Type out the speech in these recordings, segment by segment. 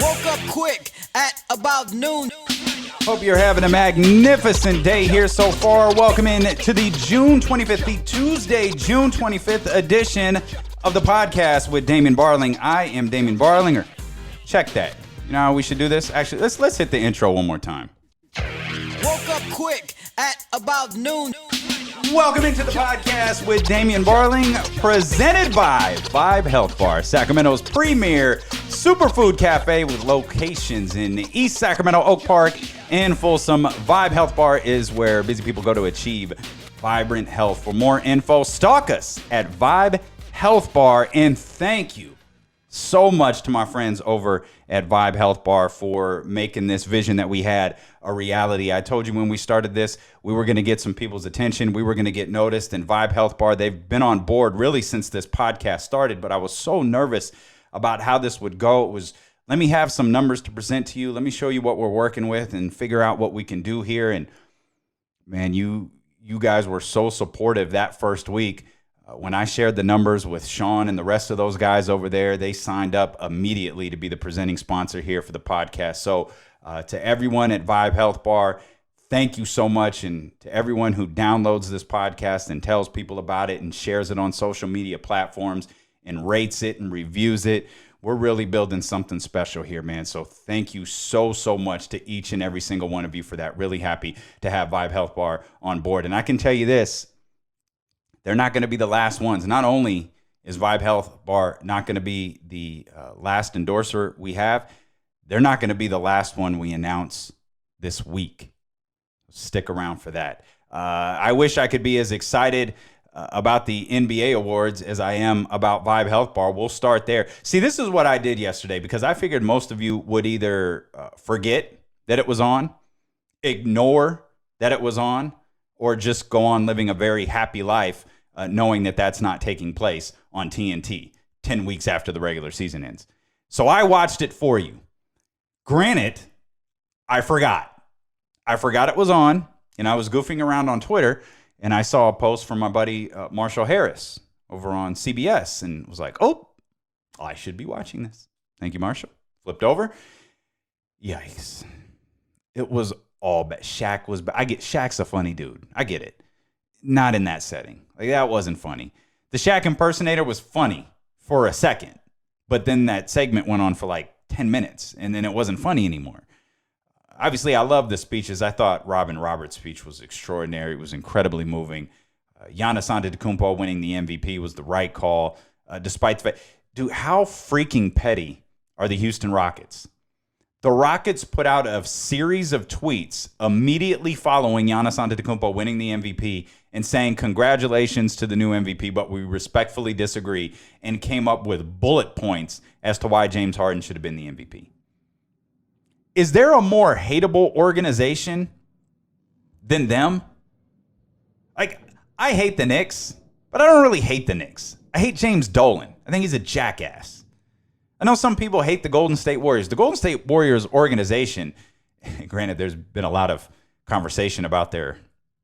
Woke up quick at about noon. Hope you're having a magnificent day here so far. Welcome in to the June 25th, the Tuesday, June 25th edition of the podcast with Damian Barling. I am Damian Barlinger. Check that. You know how we should do this? Actually, let's hit the intro one more time. Woke up quick at about noon. Welcome into the podcast with Damian Barling, presented by Vibe Health Bar, Sacramento's premier superfood cafe with locations in East Sacramento, Oak Park, and Folsom. Vibe Health Bar is where busy people go to achieve vibrant health. For more info, stalk us at Vibe Health Bar, and thank you so much to my friends over at Vibe Health Bar for making this vision that we had a reality. I told you when we started this, we were going to get some people's attention. We were going to get noticed. And Vibe Health Bar, they've been on board really since this podcast started. But I was so nervous about how this would go. It was, let me have some numbers to present to you. Let me show you what we're working with and figure out what we can do here. And man, you guys were so supportive that first week. When I shared the numbers with Sean and the rest of those guys over there, they signed up immediately to be the presenting sponsor here for the podcast. So to everyone at Vibe Health Bar, thank you so much. And to everyone who downloads this podcast and tells people about it and shares it on social media platforms and rates it and reviews it, we're really building something special here, man. So thank you so much to each and every single one of you for that. Really happy to have Vibe Health Bar on board. And I can tell you this, they're not going to be the last ones. Not only is Vibe Health Bar not going to be the last endorser we have, they're not going to be the last one we announce this week. Stick around for that. I wish I could be as excited about the NBA awards as I am about Vibe Health Bar. We'll start there. See, this is what I did yesterday because I figured most of you would either forget that it was on, ignore that it was on, or just go on living a very happy life knowing that that's not taking place on TNT 10 weeks after the regular season ends. So I watched it for you. Granted, I forgot. it was on, and I was goofing around on Twitter, and I saw a post from my buddy Marshall Harris over on CBS, and was like, oh, I should be watching this. Thank you, Marshall. Flipped over. Yikes. It was all bad. Shaq was bad. Shaq's a funny dude. I get it. Not in that setting. Like, that wasn't funny. The Shaq impersonator was funny for a second, but then that segment went on for like 10 minutes, and then it wasn't funny anymore. Obviously, I love the speeches. I thought Robin Roberts' speech was extraordinary. It was incredibly moving. Giannis Antetokounmpo winning the MVP was the right call, despite the fact, dude, how freaking petty are the Houston Rockets? The Rockets put out a series of tweets immediately following Giannis Antetokounmpo winning the MVP and saying congratulations to the new MVP, but we respectfully disagree, and came up with bullet points as to why James Harden should have been the MVP. Is there a more hateable organization than them? Like, I hate the Knicks, but I don't really hate the Knicks. I hate James Dolan. I think he's a jackass. I know some people hate the Golden State Warriors. The Golden State Warriors organization, granted, there's been a lot of conversation about their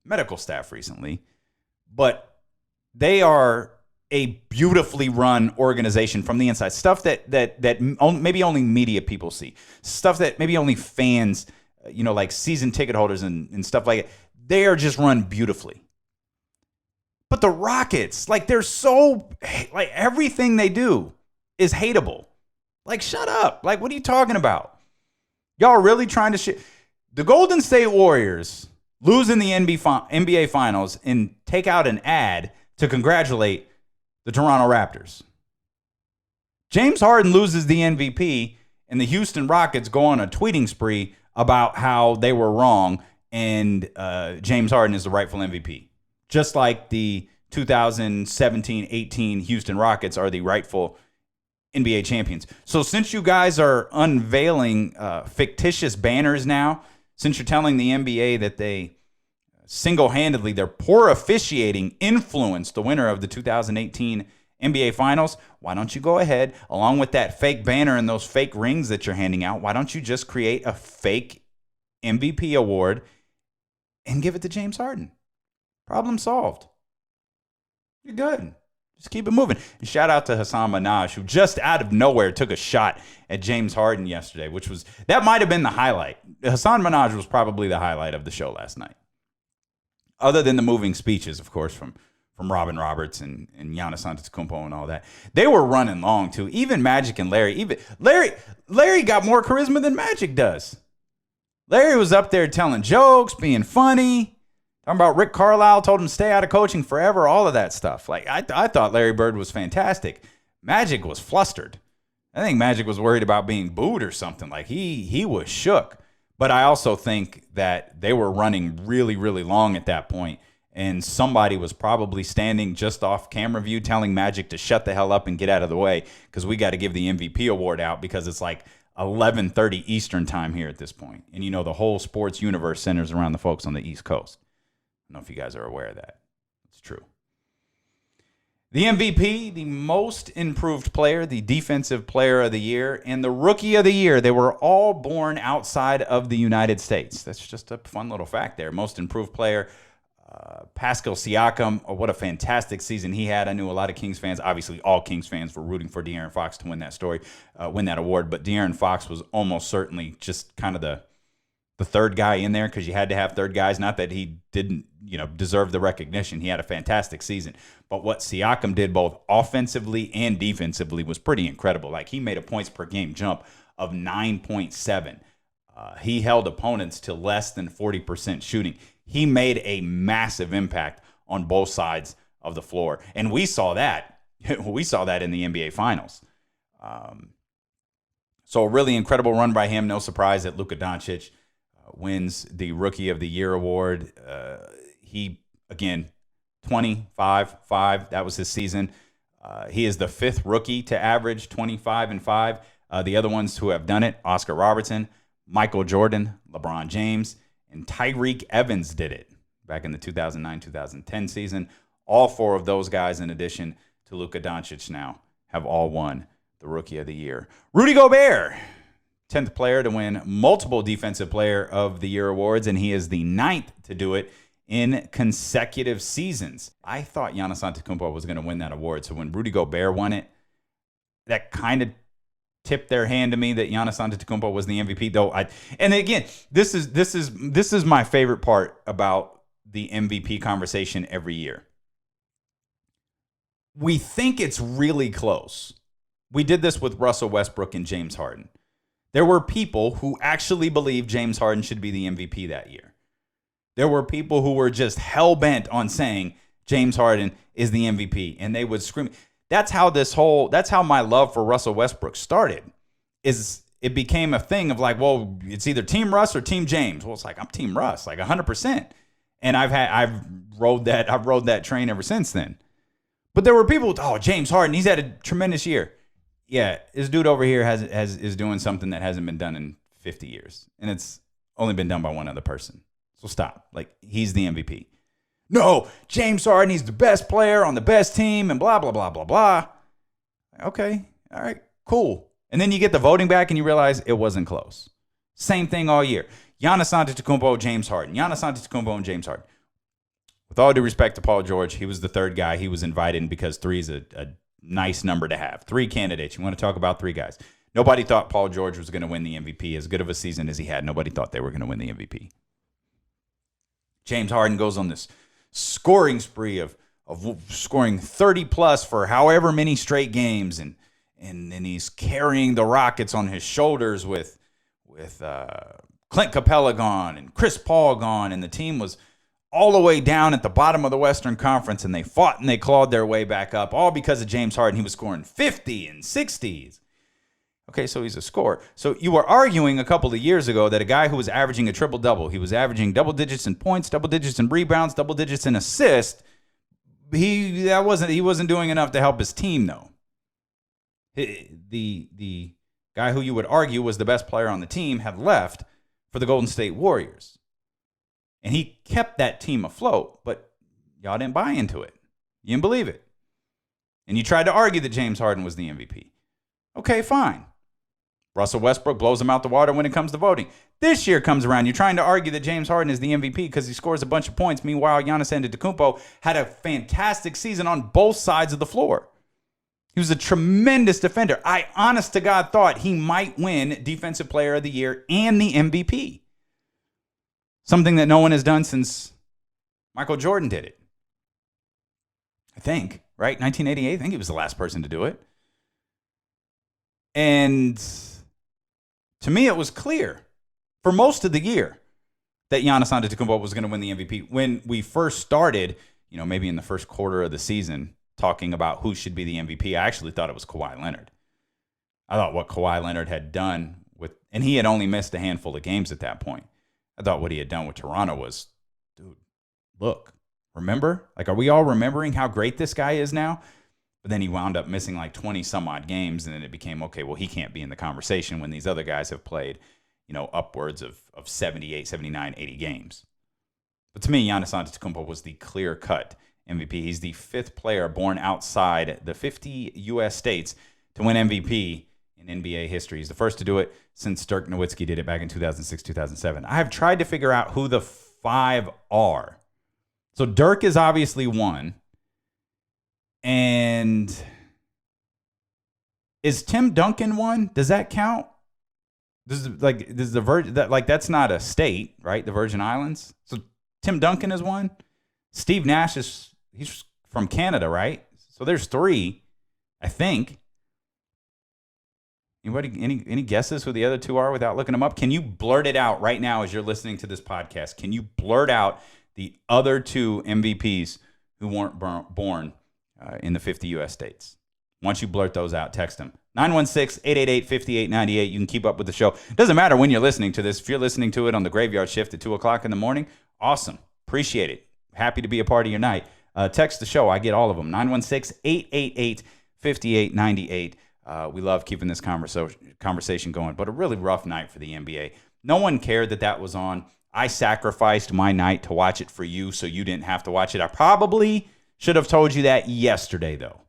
medical staff recently, but they are a beautifully run organization from the inside. Stuff that maybe only media people see. Stuff that maybe only fans, like season ticket holders and stuff like it. They are just run beautifully. But the Rockets, they're so, everything they do is hateable. Shut up. What are you talking about? Y'all are really trying to the Golden State Warriors lose in the NBA Finals and take out an ad to congratulate the Toronto Raptors. James Harden loses the MVP, and the Houston Rockets go on a tweeting spree about how they were wrong, and James Harden is the rightful MVP. Just like the 2017-18 Houston Rockets are the rightful NBA champions. So since you guys are unveiling fictitious banners now, since you're telling the NBA that they single-handedly, their poor officiating influenced the winner of the 2018 NBA Finals, why don't you go ahead, along with that fake banner and those fake rings that you're handing out, why don't you just create a fake MVP award and give it to James Harden? Problem solved. You're good. Just keep it moving. And shout out to Hassan Minhaj, who just out of nowhere took a shot at James Harden yesterday, that might have been the highlight. Hassan Minhaj was probably the highlight of the show last night. Other than the moving speeches, of course, from Robin Roberts and Giannis Antetokounmpo and all that. They were running long, too. Even Magic and Larry. Larry got more charisma than Magic does. Larry was up there telling jokes, being funny. Talking about Rick Carlisle told him to stay out of coaching forever, all of that stuff. Like, I thought Larry Bird was fantastic. Magic was flustered. I think Magic was worried about being booed or something. Like, he was shook. But I also think that they were running really, really long at that point, and somebody was probably standing just off camera view telling Magic to shut the hell up and get out of the way because we got to give the MVP award out because it's like 11:30 Eastern time here at this point. And, you know, the whole sports universe centers around the folks on the East Coast. I don't know if you guys are aware of that. It's true. The MVP, the most improved player, the defensive player of the year, and the rookie of the year, they were all born outside of the United States. That's just a fun little fact there. Most improved player, Pascal Siakam. Oh, what a fantastic season he had. I knew a lot of Kings fans, obviously all Kings fans, were rooting for De'Aaron Fox to win that award. But De'Aaron Fox was almost certainly just kind of the third guy in there because you had to have third guys. Not that he didn't, deserve the recognition. He had a fantastic season. But what Siakam did both offensively and defensively was pretty incredible. Like, he made a points per game jump of 9.7. He held opponents to less than 40% shooting. He made a massive impact on both sides of the floor. And we saw that. We saw that in the NBA Finals. So a really incredible run by him. No surprise that Luka Doncic wins the Rookie of the Year award. He, again, 25-5. That was his season. He is the fifth rookie to average 25 and 5. The other ones who have done it, Oscar Robertson, Michael Jordan, LeBron James, and Tyreek Evans did it back in the 2009-2010 season. All four of those guys, in addition to Luka Doncic now, have all won the Rookie of the Year. Rudy Gobert, 10th player to win multiple Defensive Player of the Year awards, and he is the 9th to do it in consecutive seasons. I thought Giannis Antetokounmpo was going to win that award, so when Rudy Gobert won it, that kind of tipped their hand to me that Giannis Antetokounmpo was the MVP. And again, this is my favorite part about the MVP conversation every year. We think it's really close. We did this with Russell Westbrook and James Harden. There were people who actually believed James Harden should be the MVP that year. There were people who were just hell-bent on saying James Harden is the MVP, and they would scream. That's how my love for Russell Westbrook started. It became a thing of like, well, it's either Team Russ or Team James. Well, it's like, I'm Team Russ, like 100%. And I've rode that train ever since then. But there were people, James Harden, he's had a tremendous year. Yeah, this dude over here is doing something that hasn't been done in 50 years. And it's only been done by one other person. So stop. Like, he's the MVP. No, James Harden, he's the best player on the best team and blah, blah, blah, blah, blah. Okay, all right, cool. And then you get the voting back and you realize it wasn't close. Same thing all year. Giannis Antetokounmpo, James Harden. Giannis Antetokounmpo and James Harden. With all due respect to Paul George, he was the third guy. He was invited because 3 is a nice number to have. 3 candidates. You want to talk about 3 guys. Nobody thought Paul George was going to win the MVP. As good of a season as he had, nobody thought they were going to win the MVP. James Harden goes on this scoring spree of scoring 30-plus for however many straight games, and he's carrying the Rockets on his shoulders with Clint Capella gone and Chris Paul gone, and the team was all the way down at the bottom of the Western Conference, and they fought and they clawed their way back up, all because of James Harden. He was scoring 50 and 60s. Okay, so he's a scorer. So you were arguing a couple of years ago that a guy who was averaging a triple-double, he was averaging double digits in points, double digits in rebounds, double digits in assists. He wasn't doing enough to help his team, though. The guy who you would argue was the best player on the team had left for the Golden State Warriors. And he kept that team afloat, but y'all didn't buy into it. You didn't believe it. And you tried to argue that James Harden was the MVP. Okay, fine. Russell Westbrook blows him out the water when it comes to voting. This year comes around, you're trying to argue that James Harden is the MVP because he scores a bunch of points. Meanwhile, Giannis Antetokounmpo had a fantastic season on both sides of the floor. He was a tremendous defender. I, honest to God, thought he might win Defensive Player of the Year and the MVP. Something that no one has done since Michael Jordan did it. I think, right? 1988, I think he was the last person to do it. And to me, it was clear for most of the year that Giannis Antetokounmpo was going to win the MVP. When we first started, maybe in the first quarter of the season, talking about who should be the MVP, I actually thought it was Kawhi Leonard. I thought what Kawhi Leonard had done and he had only missed a handful of games at that point. I thought what he had done with Toronto was, dude, look, remember? Like, are we all remembering how great this guy is now? But then he wound up missing like 20 some odd games, and then it became, okay, well, he can't be in the conversation when these other guys have played, upwards of 78, 79, 80 games. But to me, Giannis Antetokounmpo was the clear-cut MVP. He's the fifth player born outside the 50 U.S. states to win MVP in NBA history. He's the first to do it since Dirk Nowitzki did it back in 2006, 2007. I have tried to figure out who the five are. So Dirk is obviously one. And is Tim Duncan one? Does that count? That's not a state, right? The Virgin Islands. So Tim Duncan is one. Steve Nash he's from Canada, right? So there's three, I think. Anybody, any guesses who the other two are without looking them up? Can you blurt it out right now as you're listening to this podcast? Can you blurt out the other two MVPs who weren't born in the 50 U.S. states? Once you blurt those out, text them. 916-888-5898. You can keep up with the show. It doesn't matter when you're listening to this. If you're listening to it on the graveyard shift at 2 o'clock in the morning, awesome. Appreciate it. Happy to be a part of your night. Text the show. I get all of them. 916-888-5898. We love keeping this conversation going, but a really rough night for the NBA. No one cared that was on. I sacrificed my night to watch it for you so you didn't have to watch it. I probably should have told you that yesterday, though.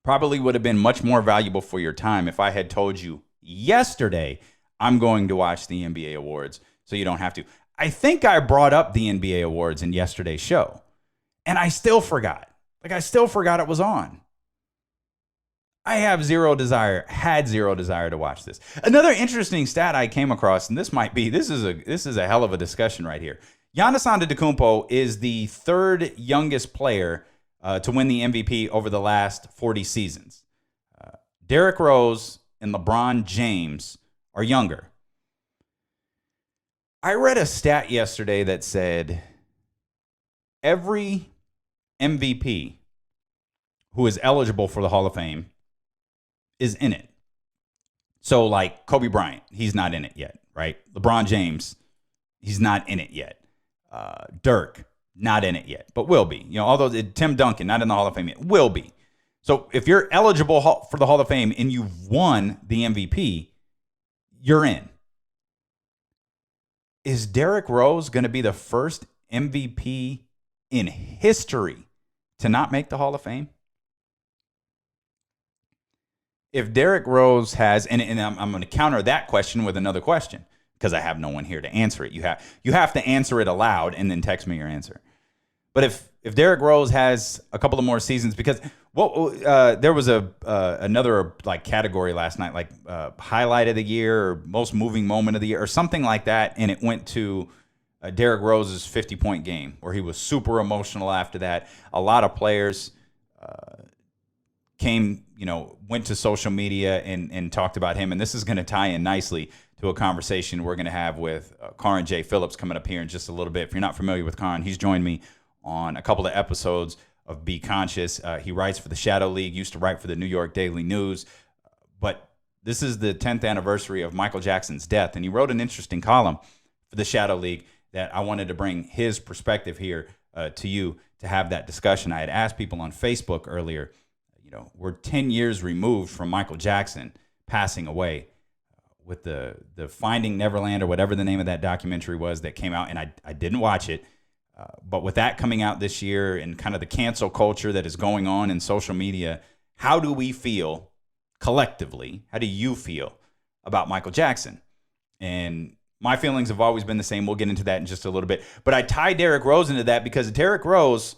Probably would have been much more valuable for your time if I had told you yesterday I'm going to watch the NBA awards so you don't have to. I think I brought up the NBA awards in yesterday's show, and I still forgot. I still forgot it was on. I had zero desire to watch this. Another interesting stat I came across, and this is a hell of a discussion right here. Giannis Antetokounmpo is the third youngest player to win the MVP over the last 40 seasons. Derrick Rose and LeBron James are younger. I read a stat yesterday that said every MVP who is eligible for the Hall of Fame is in it. So like Kobe Bryant, he's not in it yet, right? LeBron James, he's not in it yet. Dirk, not in it yet, but will be. Although Tim Duncan, not in the Hall of Fame yet, will be. So if you're eligible for the Hall of Fame and you've won the MVP, you're in. Is Derrick Rose going to be the first MVP in history to not make the Hall of Fame? If Derrick Rose has, and I'm going to counter that question with another question because I have no one here to answer it. You have to answer it aloud and then text me your answer. But if Derrick Rose has a couple of more seasons, because there was another category last night, highlight of the year or most moving moment of the year or something like that, and it went to Derrick Rose's 50-point game where he was super emotional after that. A lot of players went to social media and talked about him. And this is going to tie in nicely to a conversation we're going to have with Carron Phillips coming up here in just a little bit. If you're not familiar with Carron, he's joined me on a couple of episodes of Be Conscious. He writes for the Shadow League, used to write for the New York Daily News. But this is the 10th anniversary of Michael Jackson's death. And he wrote an interesting column for the Shadow League that I wanted to bring his perspective here to you to have that discussion. I had asked people on Facebook earlier, we're 10 years removed from Michael Jackson passing away with the Finding Neverland or whatever the name of that documentary was that came out, and I didn't watch it. But with that coming out this year and kind of the cancel culture that is going on in social media, how do we feel collectively, how do you feel about Michael Jackson? And my feelings have always been the same. We'll get into that in just a little bit. But I tie Derrick Rose into that because Derrick Rose,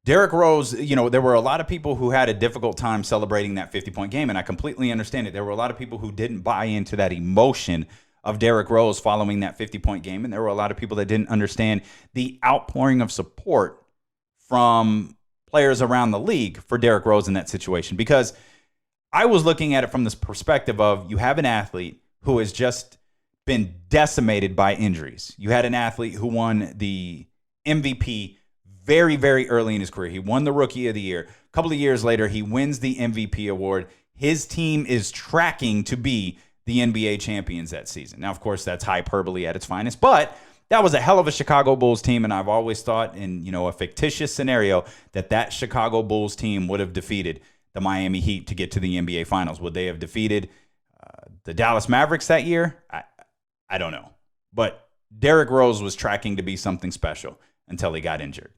there were a lot of people who had a difficult time celebrating that 50-point game, and I completely understand it. There were a lot of people who didn't buy into that emotion of Derrick Rose following that 50-point game, and there were a lot of people that didn't understand the outpouring of support from players around the league for Derrick Rose in that situation. Because I was looking at it from this perspective of you have an athlete who has just been decimated by injuries. You had an athlete who won the MVP very, very early in his career. He won the Rookie of the Year. A couple of years later, he wins the MVP award. His team is tracking to be the NBA champions that season. Now, of course, that's hyperbole at its finest, but that was a hell of a Chicago Bulls team, and I've always thought in a fictitious scenario that Chicago Bulls team would have defeated the Miami Heat to get to the NBA Finals. Would they have defeated the Dallas Mavericks that year? I don't know. But Derrick Rose was tracking to be something special until he got injured.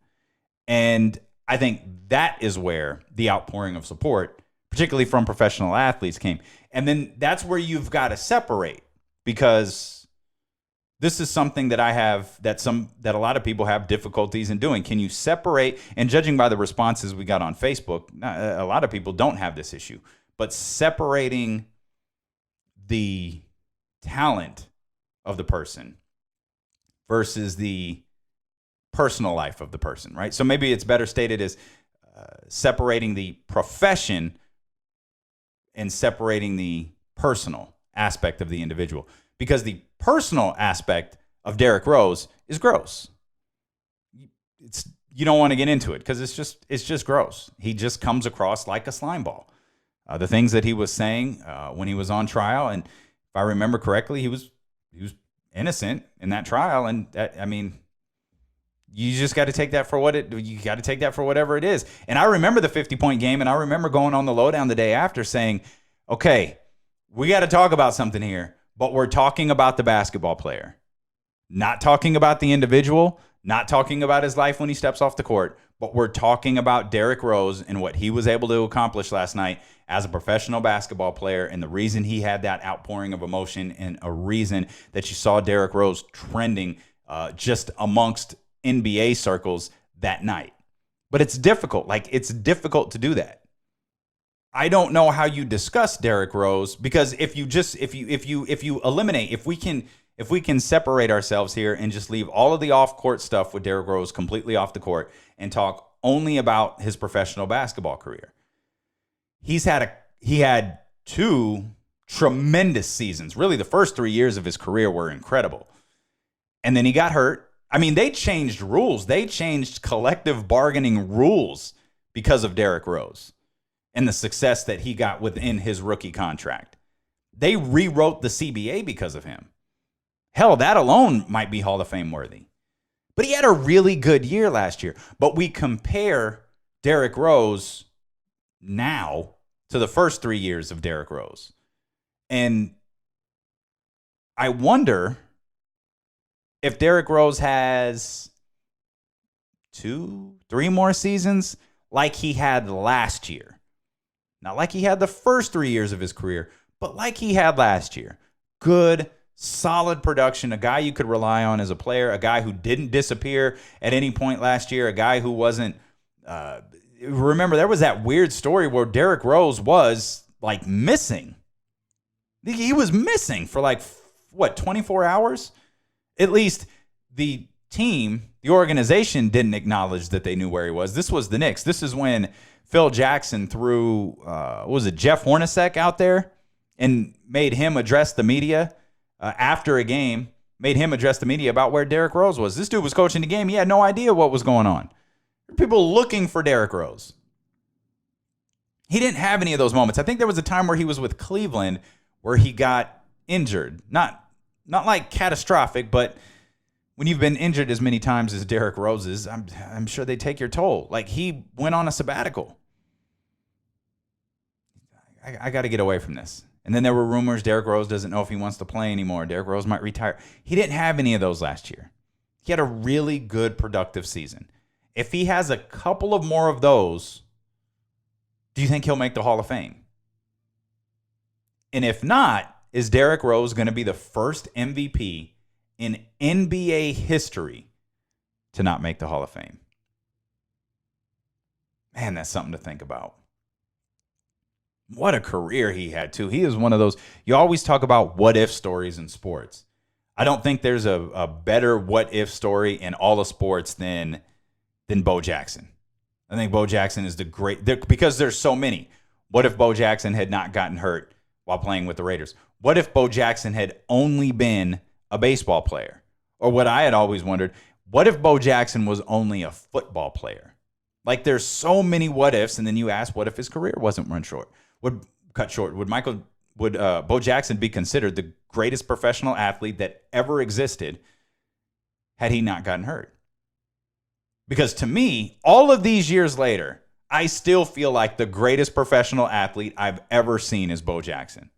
And I think that is where the outpouring of support, particularly from professional athletes, came. And then that's where you've got to separate, because this is something that that a lot of people have difficulties in doing. Can you separate? And judging by the responses we got on Facebook, a lot of people don't have this issue. But separating the talent of the person versus the personal life of the person, right? So maybe it's better stated as separating the profession and separating the personal aspect of the individual, because the personal aspect of Derrick Rose is gross. You don't want to get into it because it's just gross. He just comes across like a slime ball. The things that he was saying when he was on trial, and if I remember correctly, he was innocent in that trial, and you just got to take that for whatever it is. And I remember the 50-point game, and I remember going on the lowdown the day after saying, okay, we got to talk about something here, but we're talking about the basketball player, not talking about the individual, not talking about his life when he steps off the court, but we're talking about Derrick Rose and what he was able to accomplish last night as a professional basketball player, and the reason he had that outpouring of emotion, and a reason that you saw Derrick Rose trending just amongst NBA circles that night. But it's difficult. It's difficult to do that. I don't know how you discuss Derrick Rose, because if you eliminate, if we can separate ourselves here and just leave all of the off-court stuff with Derrick Rose completely off the court and talk only about his professional basketball career. He had two tremendous seasons. Really, the first 3 years of his career were incredible. And then he got hurt. They changed rules. They changed collective bargaining rules because of Derrick Rose and the success that he got within his rookie contract. They rewrote the CBA because of him. Hell, that alone might be Hall of Fame worthy. But he had a really good year last year. But we compare Derrick Rose now to the first 3 years of Derrick Rose. And I wonder if Derrick Rose has 2-3 more seasons like he had last year. Not like he had the first 3 years of his career, but like he had last year. Good, solid production, a guy you could rely on as a player, a guy who didn't disappear at any point last year, a guy who wasn't... remember, there was that weird story where Derrick Rose was, missing. He was missing for 24 hours? At least the team, the organization, didn't acknowledge that they knew where he was. This was the Knicks. This is when Phil Jackson threw, Jeff Hornacek out there and made him address the media after a game, made him address the media about where Derrick Rose was. This dude was coaching the game. He had no idea what was going on. People looking for Derrick Rose. He didn't have any of those moments. I think there was a time where he was with Cleveland where he got injured. Not catastrophic, but when you've been injured as many times as Derrick Rose is, I'm sure they take your toll. He went on a sabbatical. I got to get away from this. And then there were rumors Derrick Rose doesn't know if he wants to play anymore. Derrick Rose might retire. He didn't have any of those last year. He had a really good, productive season. If he has a couple of more of those, do you think he'll make the Hall of Fame? And if not, is Derrick Rose going to be the first MVP in NBA history to not make the Hall of Fame? Man, that's something to think about. What a career he had, too. He is one of those, you always talk about what-if stories in sports. I don't think there's a better what-if story in all of sports than Bo Jackson. I think Bo Jackson is because there's so many. What if Bo Jackson had not gotten hurt while playing with the Raiders? What if Bo Jackson had only been a baseball player? Or what I had always wondered, what if Bo Jackson was only a football player? Like, there's so many what ifs, and then you ask, what if his career wasn't cut short? Would Bo Jackson be considered the greatest professional athlete that ever existed had he not gotten hurt? Because to me, all of these years later, I still feel like the greatest professional athlete I've ever seen is Bo Jackson.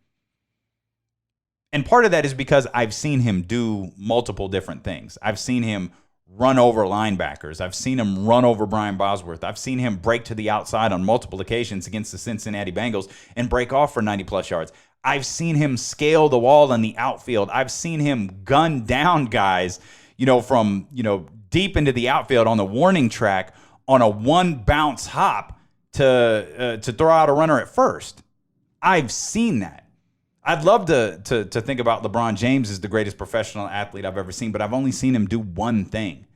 And part of that is because I've seen him do multiple different things. I've seen him run over linebackers. I've seen him run over Brian Bosworth. I've seen him break to the outside on multiple occasions against the Cincinnati Bengals and break off for 90-plus yards. I've seen him scale the wall in the outfield. I've seen him gun down guys, from deep into the outfield on the warning track on a one-bounce hop to throw out a runner at first. I've seen that. I'd love to think about LeBron James as the greatest professional athlete I've ever seen, but I've only seen him do one thing.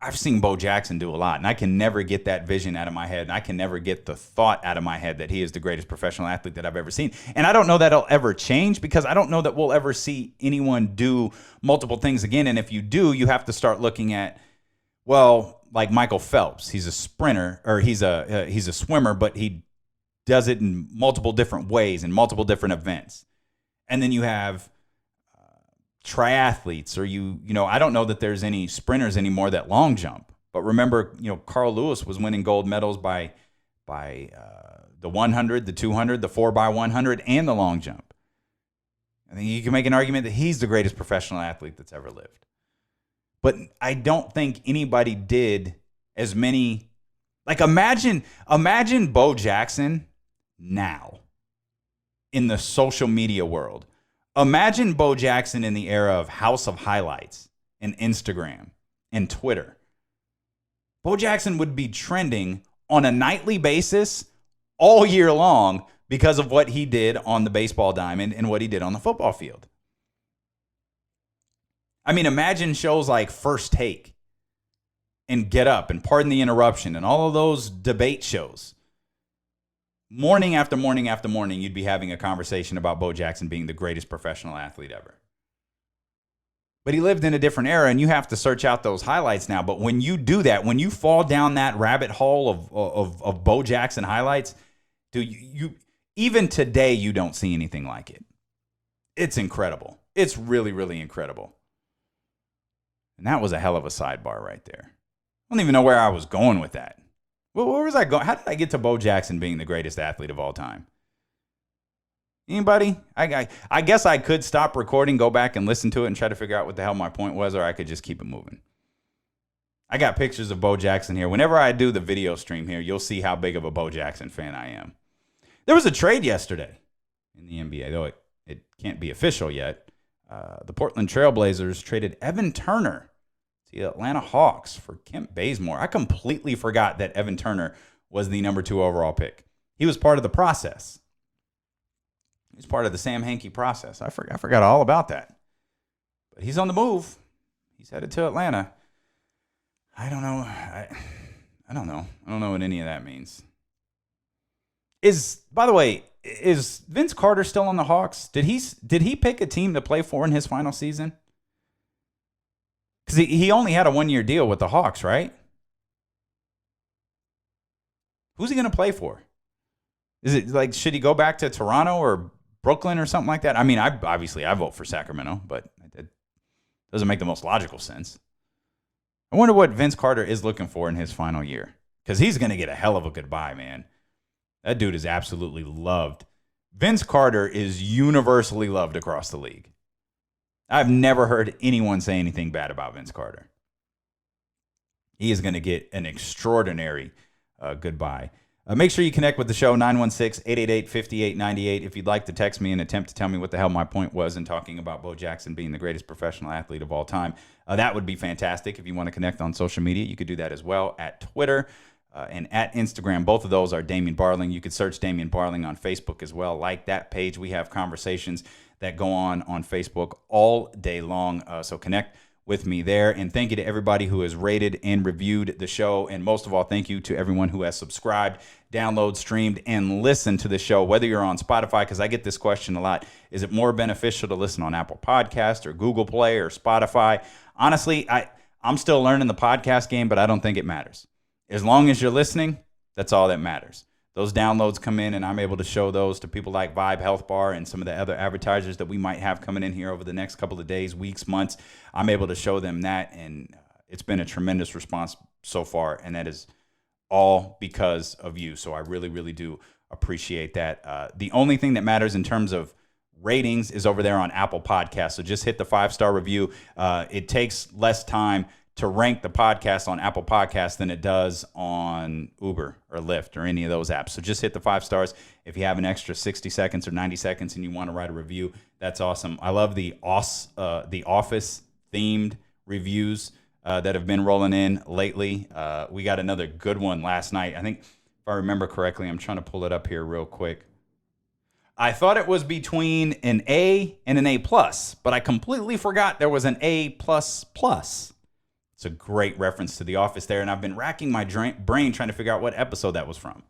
I've seen Bo Jackson do a lot, and I can never get that vision out of my head, and I can never get the thought out of my head that he is the greatest professional athlete that I've ever seen. And I don't know that it'll ever change, because I don't know that we'll ever see anyone do multiple things again. And if you do, you have to start looking at, like Michael Phelps. He's a sprinter, or he's a swimmer, but he does it in multiple different ways, in multiple different events. And then you have triathletes, or I don't know that there's any sprinters anymore that long jump. But remember, Carl Lewis was winning gold medals by the 100, the 200, the 4x100, and the long jump. I think you can make an argument that he's the greatest professional athlete that's ever lived. But I don't think anybody did as many. Like, imagine Bo Jackson now in the social media world. Imagine Bo Jackson in the era of House of Highlights and Instagram and Twitter. Bo Jackson would be trending on a nightly basis all year long because of what he did on the baseball diamond and what he did on the football field. I mean, imagine shows like First Take and Get Up and Pardon the Interruption and all of those debate shows. Morning after morning after morning, you'd be having a conversation about Bo Jackson being the greatest professional athlete ever. But he lived in a different era, and you have to search out those highlights now. But when you do that, when you fall down that rabbit hole of Bo Jackson highlights, you even today, you don't see anything like it. It's incredible. It's really, really incredible. And that was a hell of a sidebar right there. I don't even know where I was going with that. Well, where was I going? How did I get to Bo Jackson being the greatest athlete of all time? Anybody? I guess I could stop recording, go back and listen to it and try to figure out what the hell my point was, or I could just keep it moving. I got pictures of Bo Jackson here. Whenever I do the video stream here, you'll see how big of a Bo Jackson fan I am. There was a trade yesterday in the NBA, though it can't be official yet. The Portland Trailblazers traded Evan Turner to the Atlanta Hawks for Kent Bazemore. I completely forgot that Evan Turner was the number 2 overall pick. He was part of the process. He was part of the Sam Hinkie process. I forgot all about that. But he's on the move. He's headed to Atlanta. I don't know. I don't know. I don't know what any of that means. By the way, is Vince Carter still on the Hawks? Did he pick a team to play for in his final season? Because he only had a 1-year deal with the Hawks, right? Who's he going to play for? Is it like, should he go back to Toronto or Brooklyn or something like that? I mean, I vote for Sacramento, but it doesn't make the most logical sense. I wonder what Vince Carter is looking for in his final year, because he's going to get a hell of a goodbye, man. That dude is absolutely loved. Vince Carter is universally loved across the league. I've never heard anyone say anything bad about Vince Carter. He is going to get an extraordinary goodbye. Make sure you connect with the show, 916-888-5898. If you'd like to text me and attempt to tell me what the hell my point was in talking about Bo Jackson being the greatest professional athlete of all time, that would be fantastic. If you want to connect on social media, you could do that as well at Twitter and at Instagram. Both of those are Damian Barling. You could search Damian Barling on Facebook as well. Like that page. We have conversations that go on Facebook all day long. So connect with me there. And thank you to everybody who has rated and reviewed the show. And most of all, thank you to everyone who has subscribed, downloaded, streamed, and listened to the show, whether you're on Spotify, because I get this question a lot. Is it more beneficial to listen on Apple Podcast or Google Play or Spotify? Honestly, I'm still learning the podcast game, but I don't think it matters. As long as you're listening, that's all that matters. Those downloads come in, and I'm able to show those to people like Vibe Health Bar and some of the other advertisers that we might have coming in here over the next couple of days, weeks, months. I'm able to show them that, and it's been a tremendous response so far, and that is all because of you. So I really, really do appreciate that. The only thing that matters in terms of ratings is over there on Apple Podcasts. So just hit the 5-star review. It takes less time to rank the podcast on Apple Podcasts than it does on Uber or Lyft or any of those apps. So just hit the 5 stars. If you have an extra 60 seconds or 90 seconds and you want to write a review, that's awesome. I love the Office-themed reviews that have been rolling in lately. We got another good one last night. I think, if I remember correctly, I'm trying to pull it up here real quick. I thought it was between an A and an A+, but I completely forgot there was an A++. It's a great reference to The Office there, and I've been racking my brain trying to figure out what episode that was from.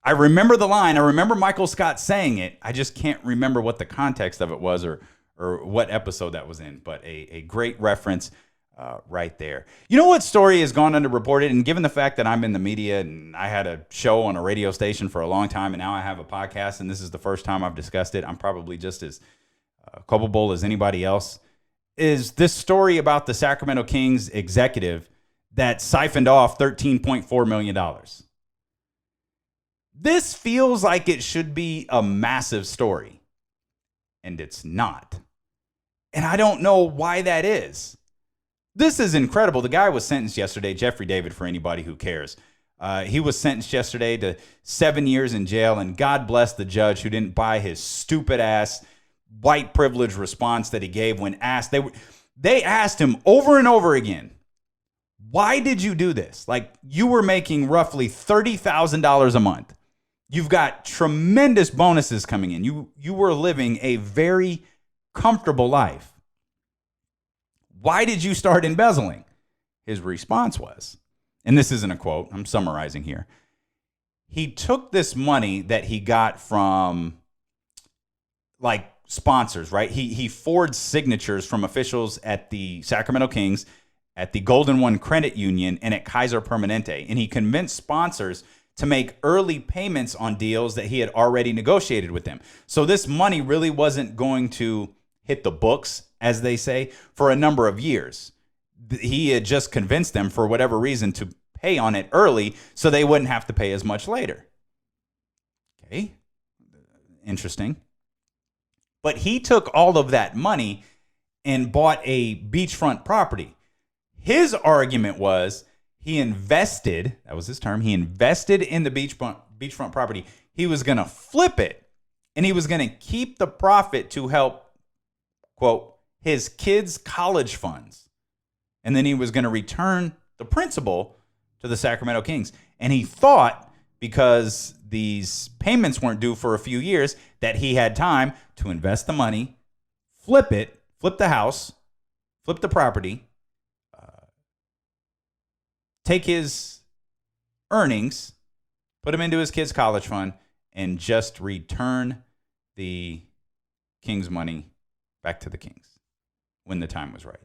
I remember the line. I remember Michael Scott saying it. I just can't remember what the context of it was or what episode that was in, but a great reference right there. You know what story has gone underreported? And given the fact that I'm in the media and I had a show on a radio station for a long time, and now I have a podcast, and this is the first time I've discussed it, I'm probably just as culpable as anybody else, is this story about the Sacramento Kings executive that siphoned off $13.4 million. This feels like it should be a massive story, and it's not. And I don't know why that is. This is incredible. The guy was sentenced yesterday, Jeffrey David, for anybody who cares. He was sentenced yesterday to 7 years in jail, and God bless the judge who didn't buy his stupid-ass white privilege response that he gave when asked. They asked him over and over again, why did you do this? Like, you were making roughly $30,000 a month. You've got tremendous bonuses coming in. You were living a very comfortable life. Why did you start embezzling? His response was, and this isn't a quote, I'm summarizing here. He took this money that he got from, like, sponsors, right? He forged signatures from officials at the Sacramento Kings, at the Golden One Credit Union, and at Kaiser Permanente. And he convinced sponsors to make early payments on deals that he had already negotiated with them. So this money really wasn't going to hit the books, as they say, for a number of years. He had just convinced them, for whatever reason, to pay on it early so they wouldn't have to pay as much later. Okay, interesting. But he took all of that money and bought a beachfront property. His argument was he invested, that was his term, he invested in the beachfront property. He was going to flip it, and he was going to keep the profit to help, quote, his kids' college funds. And then he was going to return the principal to the Sacramento Kings. And he thought, because these payments weren't due for a few years, that he had time to invest the money, flip the house, flip the property, take his earnings, put them into his kids' college fund, and just return the Kings' money back to the Kings when the time was right,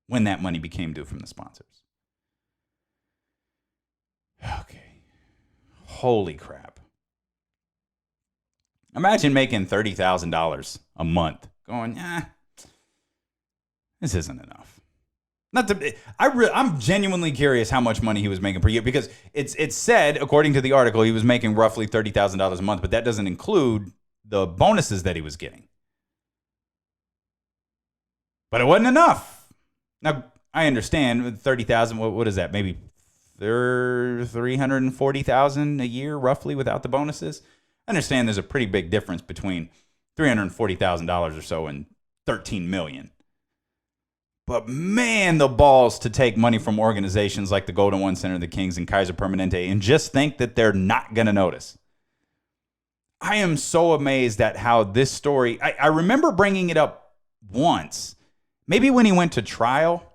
when that money became due from the sponsors. Okay. Holy crap. Imagine making $30,000 a month going, this isn't enough. I'm genuinely curious how much money he was making per year, because it's said, according to the article, he was making roughly $30,000 a month, but that doesn't include the bonuses that he was getting. But it wasn't enough. Now, I understand, $30,000, what is that? Maybe $340,000 a year, roughly, without the bonuses. I understand there's a pretty big difference between $340,000 or so and $13 million. But man, the balls to take money from organizations like the Golden One Center, the Kings, and Kaiser Permanente and just think that they're not going to notice. I am so amazed at how this story, I remember bringing it up once, maybe when he went to trial,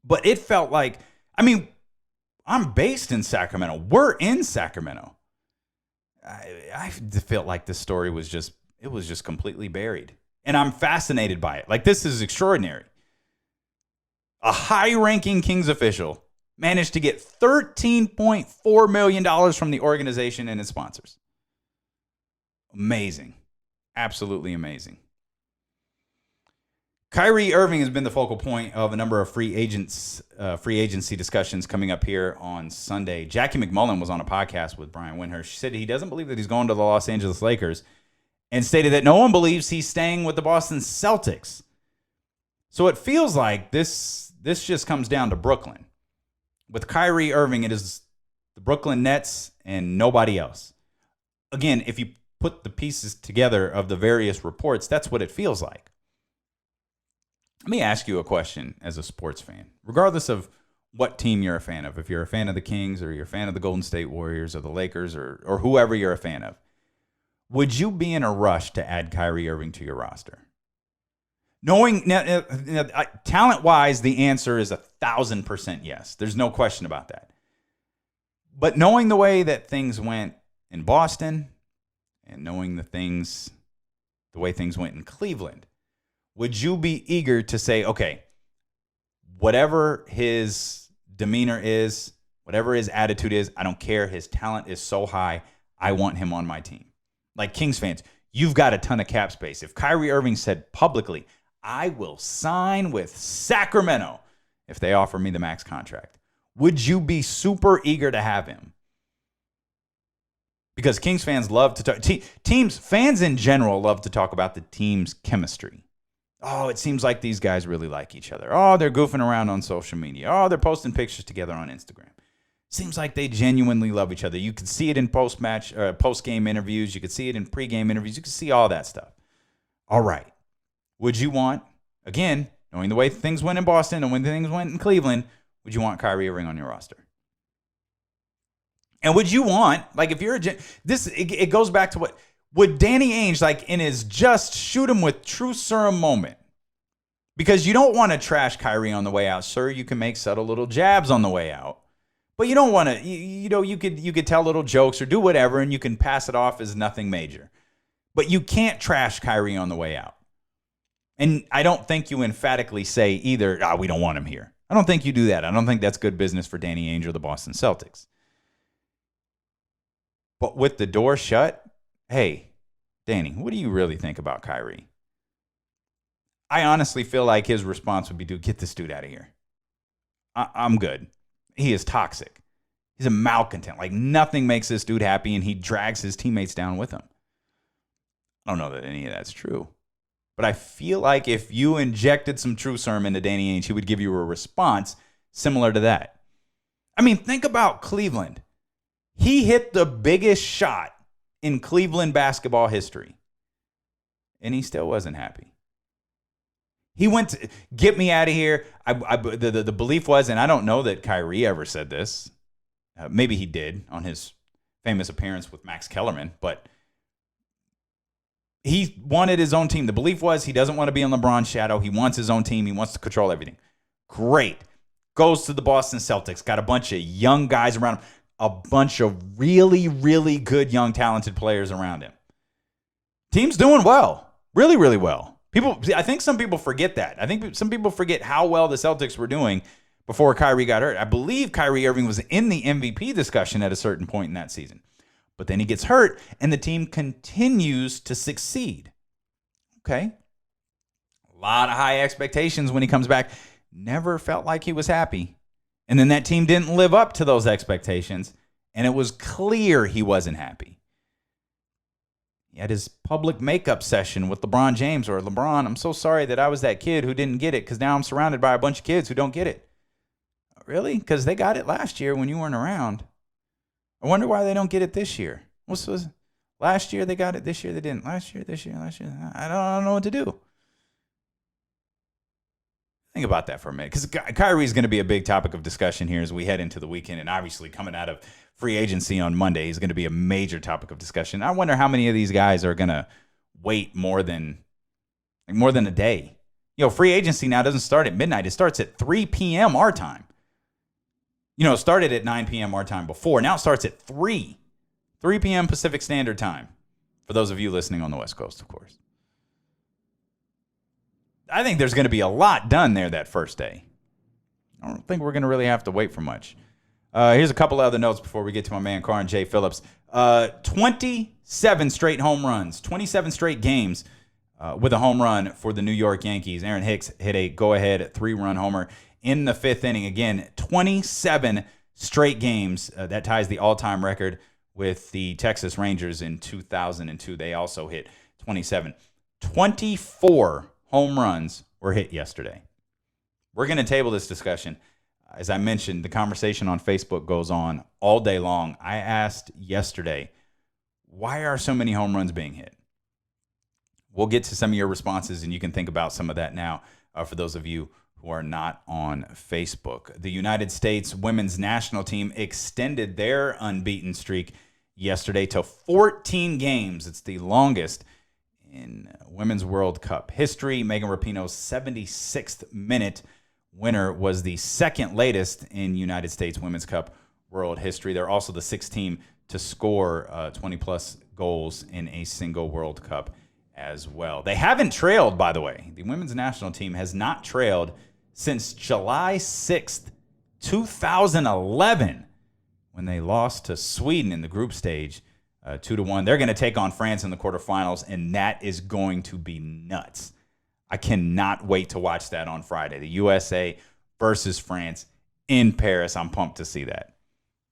but it felt like, I'm based in Sacramento. We're in Sacramento. I felt like this story was just completely buried. And I'm fascinated by it. Like, this is extraordinary. A high-ranking Kings official managed to get $13.4 million from the organization and its sponsors. Amazing. Absolutely amazing. Kyrie Irving has been the focal point of a number of free agency discussions coming up here on Sunday. Jackie McMullen was on a podcast with Brian Windhurst. She said he doesn't believe that he's going to the Los Angeles Lakers and stated that no one believes he's staying with the Boston Celtics. So it feels like this just comes down to Brooklyn. With Kyrie Irving, it is the Brooklyn Nets and nobody else. Again, if you put the pieces together of the various reports, that's what it feels like. Let me ask you a question as a sports fan, regardless of what team you're a fan of. If you're a fan of the Kings or you're a fan of the Golden State Warriors or the Lakers or whoever you're a fan of, would you be in a rush to add Kyrie Irving to your roster? Knowing talent-wise, the answer is 1,000% yes. There's no question about that. But knowing the way that things went in Boston and knowing the way things went in Cleveland, would you be eager to say, okay, whatever his demeanor is, whatever his attitude is, I don't care. His talent is so high. I want him on my team. Like Kings fans, you've got a ton of cap space. If Kyrie Irving said publicly, I will sign with Sacramento if they offer me the max contract, would you be super eager to have him? Because Kings fans love to talk. Fans in general love to talk about the team's chemistry. Oh, it seems like these guys really like each other. Oh, they're goofing around on social media. Oh, they're posting pictures together on Instagram. Seems like they genuinely love each other. You can see it in post-game interviews. You could see it in pre-game interviews. You can see all that stuff. All right. Would you want, again, knowing the way things went in Boston and when things went in Cleveland, would you want Kyrie Irving on your roster? And would you want, like, if you're it goes back to what, would Danny Ainge, like, in his just shoot him with true serum moment? Because you don't want to trash Kyrie on the way out. Sure, you can make subtle little jabs on the way out. But you don't want to, you could tell little jokes or do whatever, and you can pass it off as nothing major. But you can't trash Kyrie on the way out. And I don't think you emphatically say either, we don't want him here. I don't think you do that. I don't think that's good business for Danny Ainge or the Boston Celtics. But with the door shut, hey, Danny, what do you really think about Kyrie? I honestly feel like his response would be, dude, get this dude out of here. I'm good. He is toxic. He's a malcontent. Like, nothing makes this dude happy, and he drags his teammates down with him. I don't know that any of that's true. But I feel like if you injected some true serum into Danny Ainge, he would give you a response similar to that. I mean, think about Cleveland. He hit the biggest shot in Cleveland basketball history, and he still wasn't happy. He went to get me out of here. The belief was, and I don't know that Kyrie ever said this. Maybe he did on his famous appearance with Max Kellerman, but he wanted his own team. The belief was he doesn't want to be in LeBron's shadow. He wants his own team. He wants to control everything. Great. Goes to the Boston Celtics. Got a bunch of young guys around him. A bunch of really, really good, young, talented players around him. Team's doing well. Really, really well. I think some people forget that. I think some people forget how well the Celtics were doing before Kyrie got hurt. I believe Kyrie Irving was in the MVP discussion at a certain point in that season. But then he gets hurt, and the team continues to succeed. Okay? A lot of high expectations when he comes back. Never felt like he was happy. And then that team didn't live up to those expectations, and it was clear he wasn't happy. He had his public makeup session with LeBron James, or LeBron, I'm so sorry that I was that kid who didn't get it, because now I'm surrounded by a bunch of kids who don't get it. Really? Because they got it last year when you weren't around. I wonder why they don't get it this year. Last year they got it, this year they didn't. Last year. I don't know what to do. Think about that for a minute, because Kyrie is going to be a big topic of discussion here as we head into the weekend, and obviously coming out of free agency on Monday, he's going to be a major topic of discussion. I wonder how many of these guys are going to wait more than a day. Free agency now doesn't start at midnight. It starts at 3 p.m. our time. It started at 9 p.m. our time before. Now it starts at 3 p.m. Pacific Standard Time, for those of you listening on the West Coast, of course. I think there's going to be a lot done there that first day. I don't think we're going to really have to wait for much. Here's a couple other notes before we get to my man Carron J. Phillips. 27 straight home runs, 27 straight games with a home run for the New York Yankees. Aaron Hicks hit a go-ahead 3-run homer in the 5th inning. Again, 27 straight games. That ties the all-time record with the Texas Rangers in 2002. They also hit 27. 24 home runs were hit yesterday. We're going to table this discussion. As I mentioned, the conversation on Facebook goes on all day long. I asked yesterday, why are so many home runs being hit? We'll get to some of your responses, and you can think about some of that now for those of you who are not on Facebook. The United States women's national team extended their unbeaten streak yesterday to 14 games. It's the longest in Women's World Cup history. Megan Rapinoe's 76th minute winner was the second latest in United States Women's Cup World history. They're also the 6th team to score 20-plus goals in a single World Cup as well. They haven't trailed, by the way. The women's national team has not trailed since July 6th, 2011, when they lost to Sweden in the group stage 2-1. They're going to take on France in the quarterfinals, and that is going to be nuts. I cannot wait to watch that on Friday. The USA versus France in Paris. I'm pumped to see that.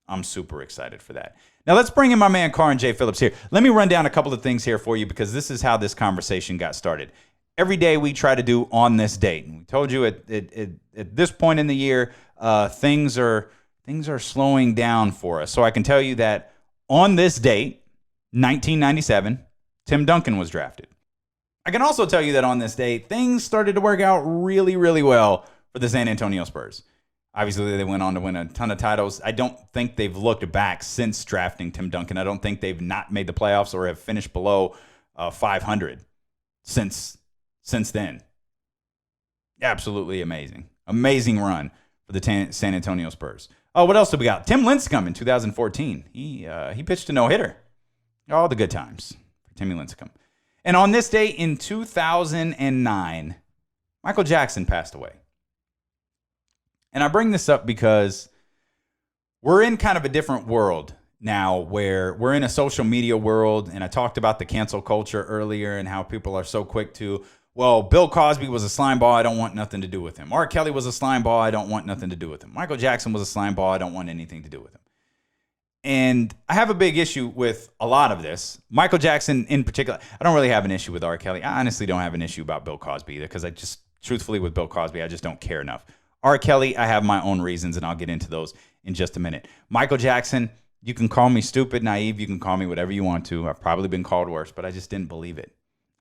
I'm super excited for that. Now let's bring in my man Carron J. Phillips here. Let me run down a couple of things here for you, because this is how this conversation got started. Every day we try to do on this date. And we told you at this point in the year, things are slowing down for us. So I can tell you that on this date, 1997, Tim Duncan was drafted. I can also tell you that on this date, things started to work out really, really well for the San Antonio Spurs. Obviously, they went on to win a ton of titles. I don't think they've looked back since drafting Tim Duncan. I don't think they've not made the playoffs or have finished below 500 since then. Absolutely amazing. Amazing run for the San Antonio Spurs. Oh, what else do we got? Tim Lincecum in 2014. He pitched a no-hitter. All the good times for Timmy Lincecum. And on this day in 2009, Michael Jackson passed away. And I bring this up because we're in kind of a different world now, where we're in a social media world. And I talked about the cancel culture earlier and how people are so quick to, well, Bill Cosby was a slime ball, I don't want nothing to do with him. R. Kelly was a slime ball, I don't want nothing to do with him. Michael Jackson was a slime ball, I don't want anything to do with him. And I have a big issue with a lot of this. Michael Jackson in particular. I don't really have an issue with R. Kelly. I honestly don't have an issue about Bill Cosby either, because truthfully with Bill Cosby, I just don't care enough. R. Kelly, I have my own reasons, and I'll get into those in just a minute. Michael Jackson, you can call me stupid, naive, you can call me whatever you want to. I've probably been called worse, but I just didn't believe it.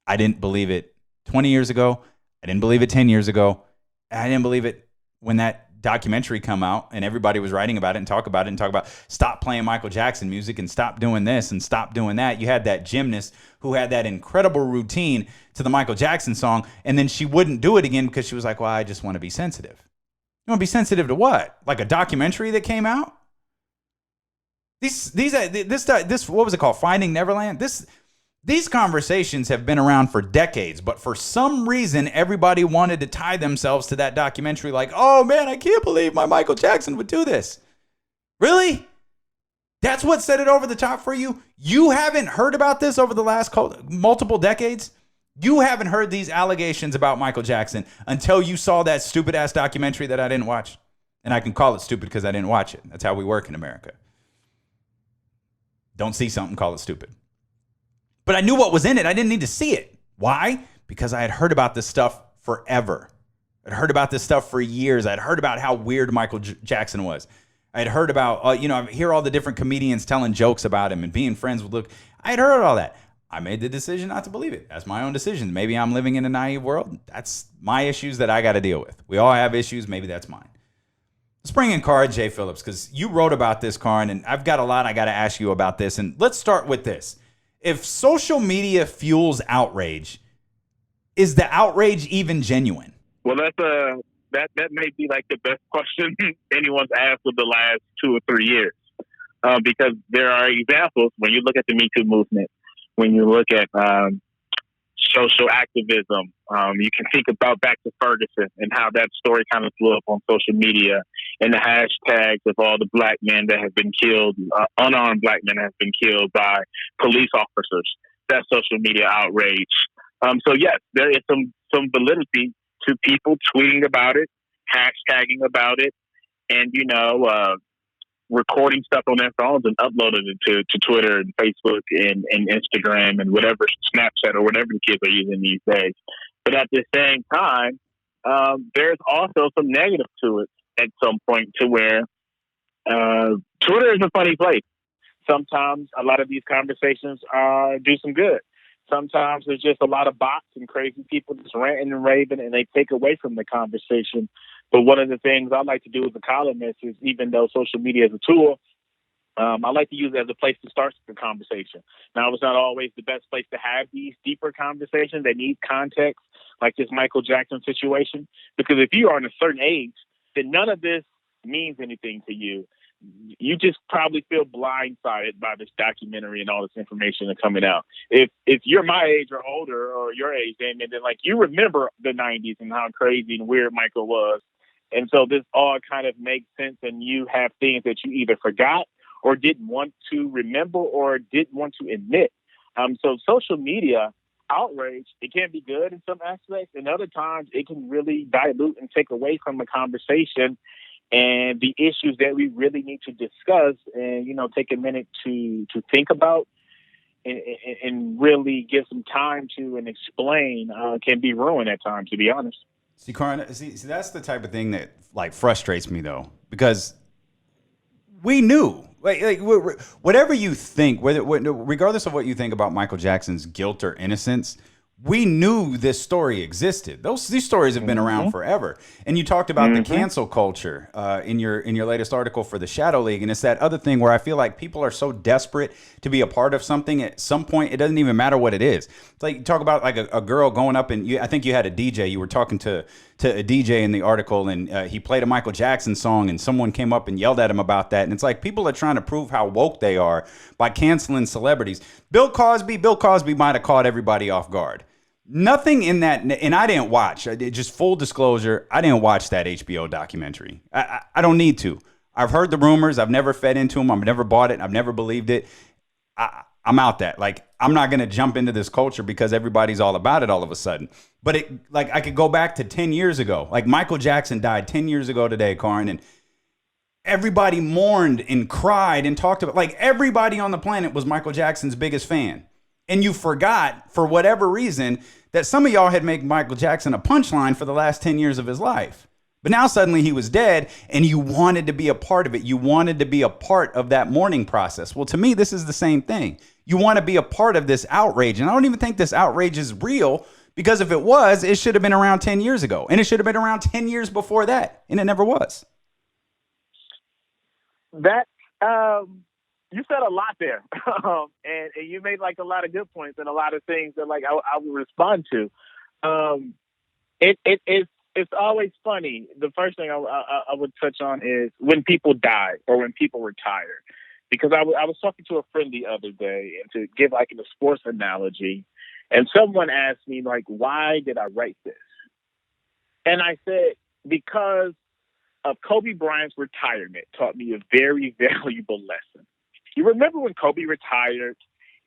I didn't believe it 20 years ago. I didn't believe it 10 years ago. I didn't believe it when that documentary come out and everybody was writing about it and talk about stop playing Michael Jackson music and stop doing this and stop doing that. You had that gymnast who had that incredible routine to the Michael Jackson song, and then she wouldn't do it again because she was like, well, I just want to be sensitive. You want to be sensitive to what? Like a documentary that came out? This what was it called? Finding Neverland? These conversations have been around for decades, but for some reason, everybody wanted to tie themselves to that documentary like, oh man, I can't believe my Michael Jackson would do this. Really? That's what set it over the top for you? You haven't heard about this over the last multiple decades? You haven't heard these allegations about Michael Jackson until you saw that stupid-ass documentary that I didn't watch. And I can call it stupid because I didn't watch it. That's how we work in America. Don't see something, call it stupid. But I knew what was in it. I didn't need to see it. Why? Because I had heard about this stuff forever. I'd heard about this stuff for years. I'd heard about how weird Michael Jackson was. I'd heard about, I hear all the different comedians telling jokes about him and being friends with Luke. I'd heard all that. I made the decision not to believe it. That's my own decision. Maybe I'm living in a naive world. That's my issues that I got to deal with. We all have issues. Maybe that's mine. Let's bring in Carron J. Phillips, because you wrote about this, Carron, and I've got a lot I got to ask you about this. And let's start with this. If social media fuels outrage, is the outrage even genuine? Well, that may be like the best question anyone's asked in the last 2 or 3 years, because there are examples when you look at the Me Too movement, when you look at social activism. You can think about back to Ferguson and how that story kind of blew up on social media, and the hashtags of all the black men that have been killed, unarmed black men have been killed by police officers. That's social media outrage. So yes, there is some validity to people tweeting about it, hashtagging about it, and recording stuff on their phones and uploading it to Twitter and Facebook and Instagram and whatever, Snapchat or whatever the kids are using these days. But at the same time, there's also some negative to it at some point, to where Twitter is a funny place. Sometimes a lot of these conversations do some good. Sometimes there's just a lot of bots and crazy people just ranting and raving, and they take away from the conversation. But one of the things I like to do as a columnist is, even though social media is a tool, I like to use it as a place to start the conversation. Now, it's not always the best place to have these deeper conversations. They need context, like this Michael Jackson situation. Because if you are in a certain age, then none of this means anything to you. You just probably feel blindsided by this documentary and all this information that's coming out. If you're my age or older, or your age, Damien, then you remember the 90s and how crazy and weird Michael was. And so this all kind of makes sense, and you have things that you either forgot or didn't want to remember or didn't want to admit. So social media outrage, it can be good in some aspects, and other times it can really dilute and take away from the conversation and the issues that we really need to discuss, and take a minute to think about and really give some time to and explain. Can be ruined at times, to be honest. See, Carron, see, that's the type of thing that frustrates me, though, because we knew, whatever you think, regardless of what you think about Michael Jackson's guilt or innocence, we knew this story existed. These stories have been around forever. And you talked about the cancel culture in your latest article for the Shadow League, and it's that other thing where I feel like people are so desperate to be a part of something. At some point, it doesn't even matter what it is. It's like you talk about a girl going up, and I think you had a DJ. You were talking to a DJ in the article, and he played a Michael Jackson song, and someone came up and yelled at him about that. And it's like people are trying to prove how woke they are by canceling celebrities. Bill Cosby might have caught everybody off guard. Nothing in that, and I didn't watch. Just full disclosure, I didn't watch that HBO documentary. I don't need to. I've heard the rumors. I've never fed into them. I've never bought it. I've never believed it. I'm out that. I'm not going to jump into this culture because everybody's all about it all of a sudden. But I could go back to 10 years ago. Michael Jackson died 10 years ago today, Carron, and everybody mourned and cried and talked about, everybody on the planet was Michael Jackson's biggest fan. And you forgot, for whatever reason, that some of y'all had made Michael Jackson a punchline for the last 10 years of his life. But now suddenly he was dead, and you wanted to be a part of it. You wanted to be a part of that mourning process. Well, to me, this is the same thing. You want to be a part of this outrage. And I don't even think this outrage is real, because if it was, it should have been around 10 years ago. And it should have been around 10 years before that. And it never was. You said a lot there, and you made a lot of good points and a lot of things that I would respond to. It's always funny. The first thing I would touch on is when people die or when people retire, because I was talking to a friend the other day, and to give a sports analogy, and someone asked me why did I write this, and I said because of Kobe Bryant's retirement taught me a very valuable lesson. You remember when Kobe retired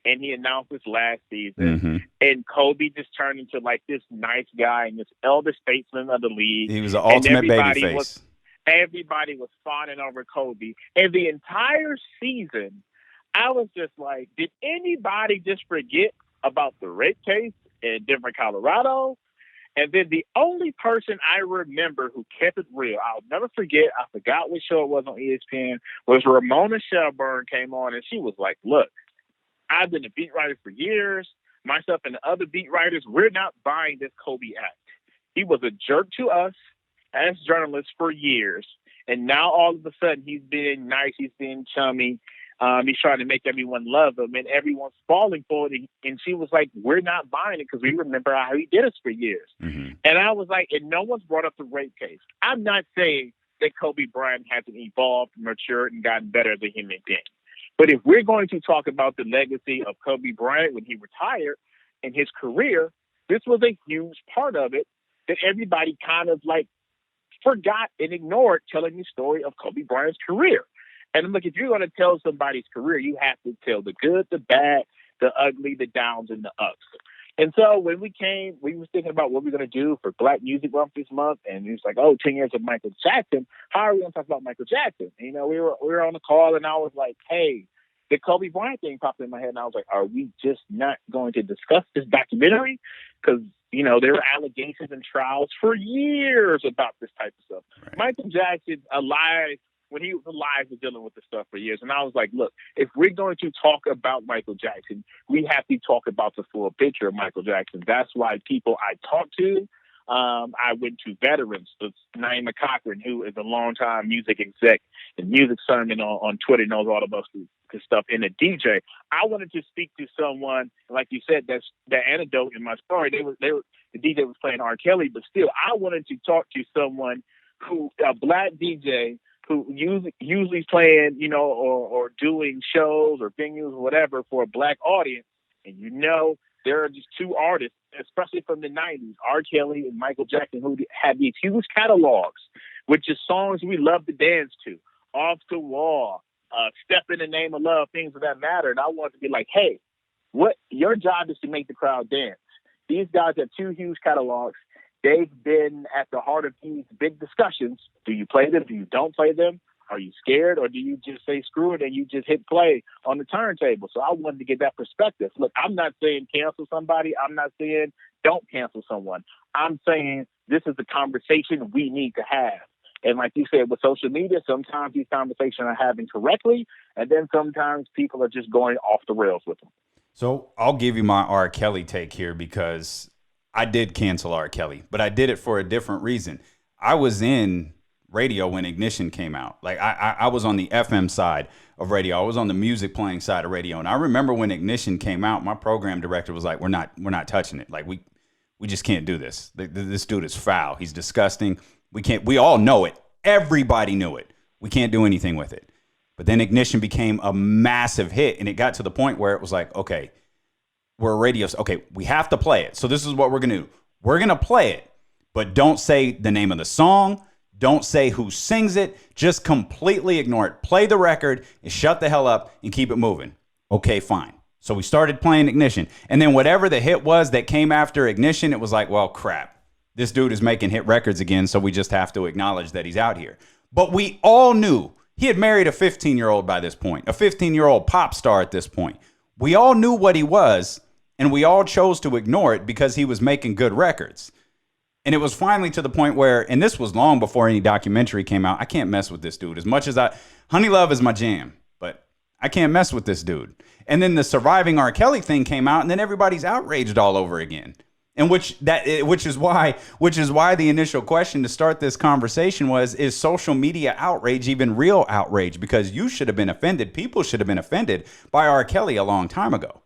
and he announced his last season, and Kobe just turned into this nice guy and this elder statesman of the league. He was an ultimate babyface. Everybody was fawning over Kobe. And the entire season, I was just did anybody just forget about the rape case in Denver, Colorado? And then the only person I remember who kept it real, I'll never forget, I forgot what show it was on ESPN, was Ramona Shelburne came on, and she was like, look, I've been a beat writer for years. Myself and the other beat writers, we're not buying this Kobe act. He was a jerk to us as journalists for years. And now all of a sudden he's being nice, he's being chummy. He's trying to make everyone love him, and everyone's falling for it. And she was like, we're not buying it because we remember how he did us for years. Mm-hmm. And I was like, and no one's brought up the rape case. I'm not saying that Kobe Bryant hasn't evolved, matured, and gotten better as a human being. But if we're going to talk about the legacy of Kobe Bryant when he retired in his career, this was a huge part of it that everybody kind of like forgot and ignored, telling the story of Kobe Bryant's career. And look, if you're going to tell somebody's career, you have to tell the good, the bad, the ugly, the downs, and the ups. And so when we were thinking about what we're going to do for Black Music Month this month. And it was like, 10 years of Michael Jackson. How are we going to talk about Michael Jackson? And, we were on the call, and I was like, hey, the Kobe Bryant thing popped in my head. And I was like, are we just not going to discuss this documentary? Because, there were allegations and trials for years about this type of stuff. Right. Michael Jackson, when he was alive, was dealing with this stuff for years. And I was like, look, if we're going to talk about Michael Jackson, we have to talk about the full picture of Michael Jackson. That's why people I talked to, I went to veterans, Naima Cochran, who is a longtime music exec and music sermon on Twitter, knows all about this stuff, and a DJ. I wanted to speak to someone, like you said, that's the anecdote in my story. The DJ was playing R. Kelly, but still, I wanted to talk to someone a Black DJ who usually playing, or doing shows or venues or whatever for a Black audience. And there are just two artists, especially from the 90s, R. Kelly and Michael Jackson, who had these huge catalogs with just songs we love to dance to, Off the Wall, Step in the Name of Love, things of that matter. And I wanted to be like, hey, your job is to make the crowd dance. These guys have two huge catalogs. They've been at the heart of these big discussions. Do you play them? Do you don't play them? Are you scared? Or do you just say screw it and you just hit play on the turntable? So I wanted to get that perspective. Look, I'm not saying cancel somebody. I'm not saying don't cancel someone. I'm saying this is the conversation we need to have. And like you said, with social media, sometimes these conversations are having correctly, and then sometimes people are just going off the rails with them. So I'll give you my R. Kelly take here, because I did cancel R. Kelly, but I did it for a different reason. I was in radio when Ignition came out. Like I was on the FM side of radio. I was on the music playing side of radio. And I remember when Ignition came out, my program director was like, we're not touching it. Like we just can't do this. This dude is foul. He's disgusting. We all know it. Everybody knew it. We can't do anything with it. But then Ignition became a massive hit, and it got to the point where it was like, okay, we're a radio. Okay, we have to play it. So this is what we're going to do. We're going to play it, but don't say the name of the song. Don't say who sings it. Just completely ignore it. Play the record and shut the hell up and keep it moving. Okay, fine. So we started playing Ignition. And then whatever the hit was that came after Ignition, it was like, well, crap. This dude is making hit records again, so we just have to acknowledge that he's out here. But we all knew he had married a 15-year-old by this point, a 15-year-old pop star at this point. We all knew what he was, and we all chose to ignore it because he was making good records. And it was finally to the point where, and this was long before any documentary came out, I can't mess with this dude. As much as Honey Love is my jam, but I can't mess with this dude. And then the Surviving R. Kelly thing came out, and then everybody's outraged all over again. And which is why the initial question to start this conversation was, is social media outrage even real outrage? Because you should have been offended. People should have been offended by R. Kelly a long time ago.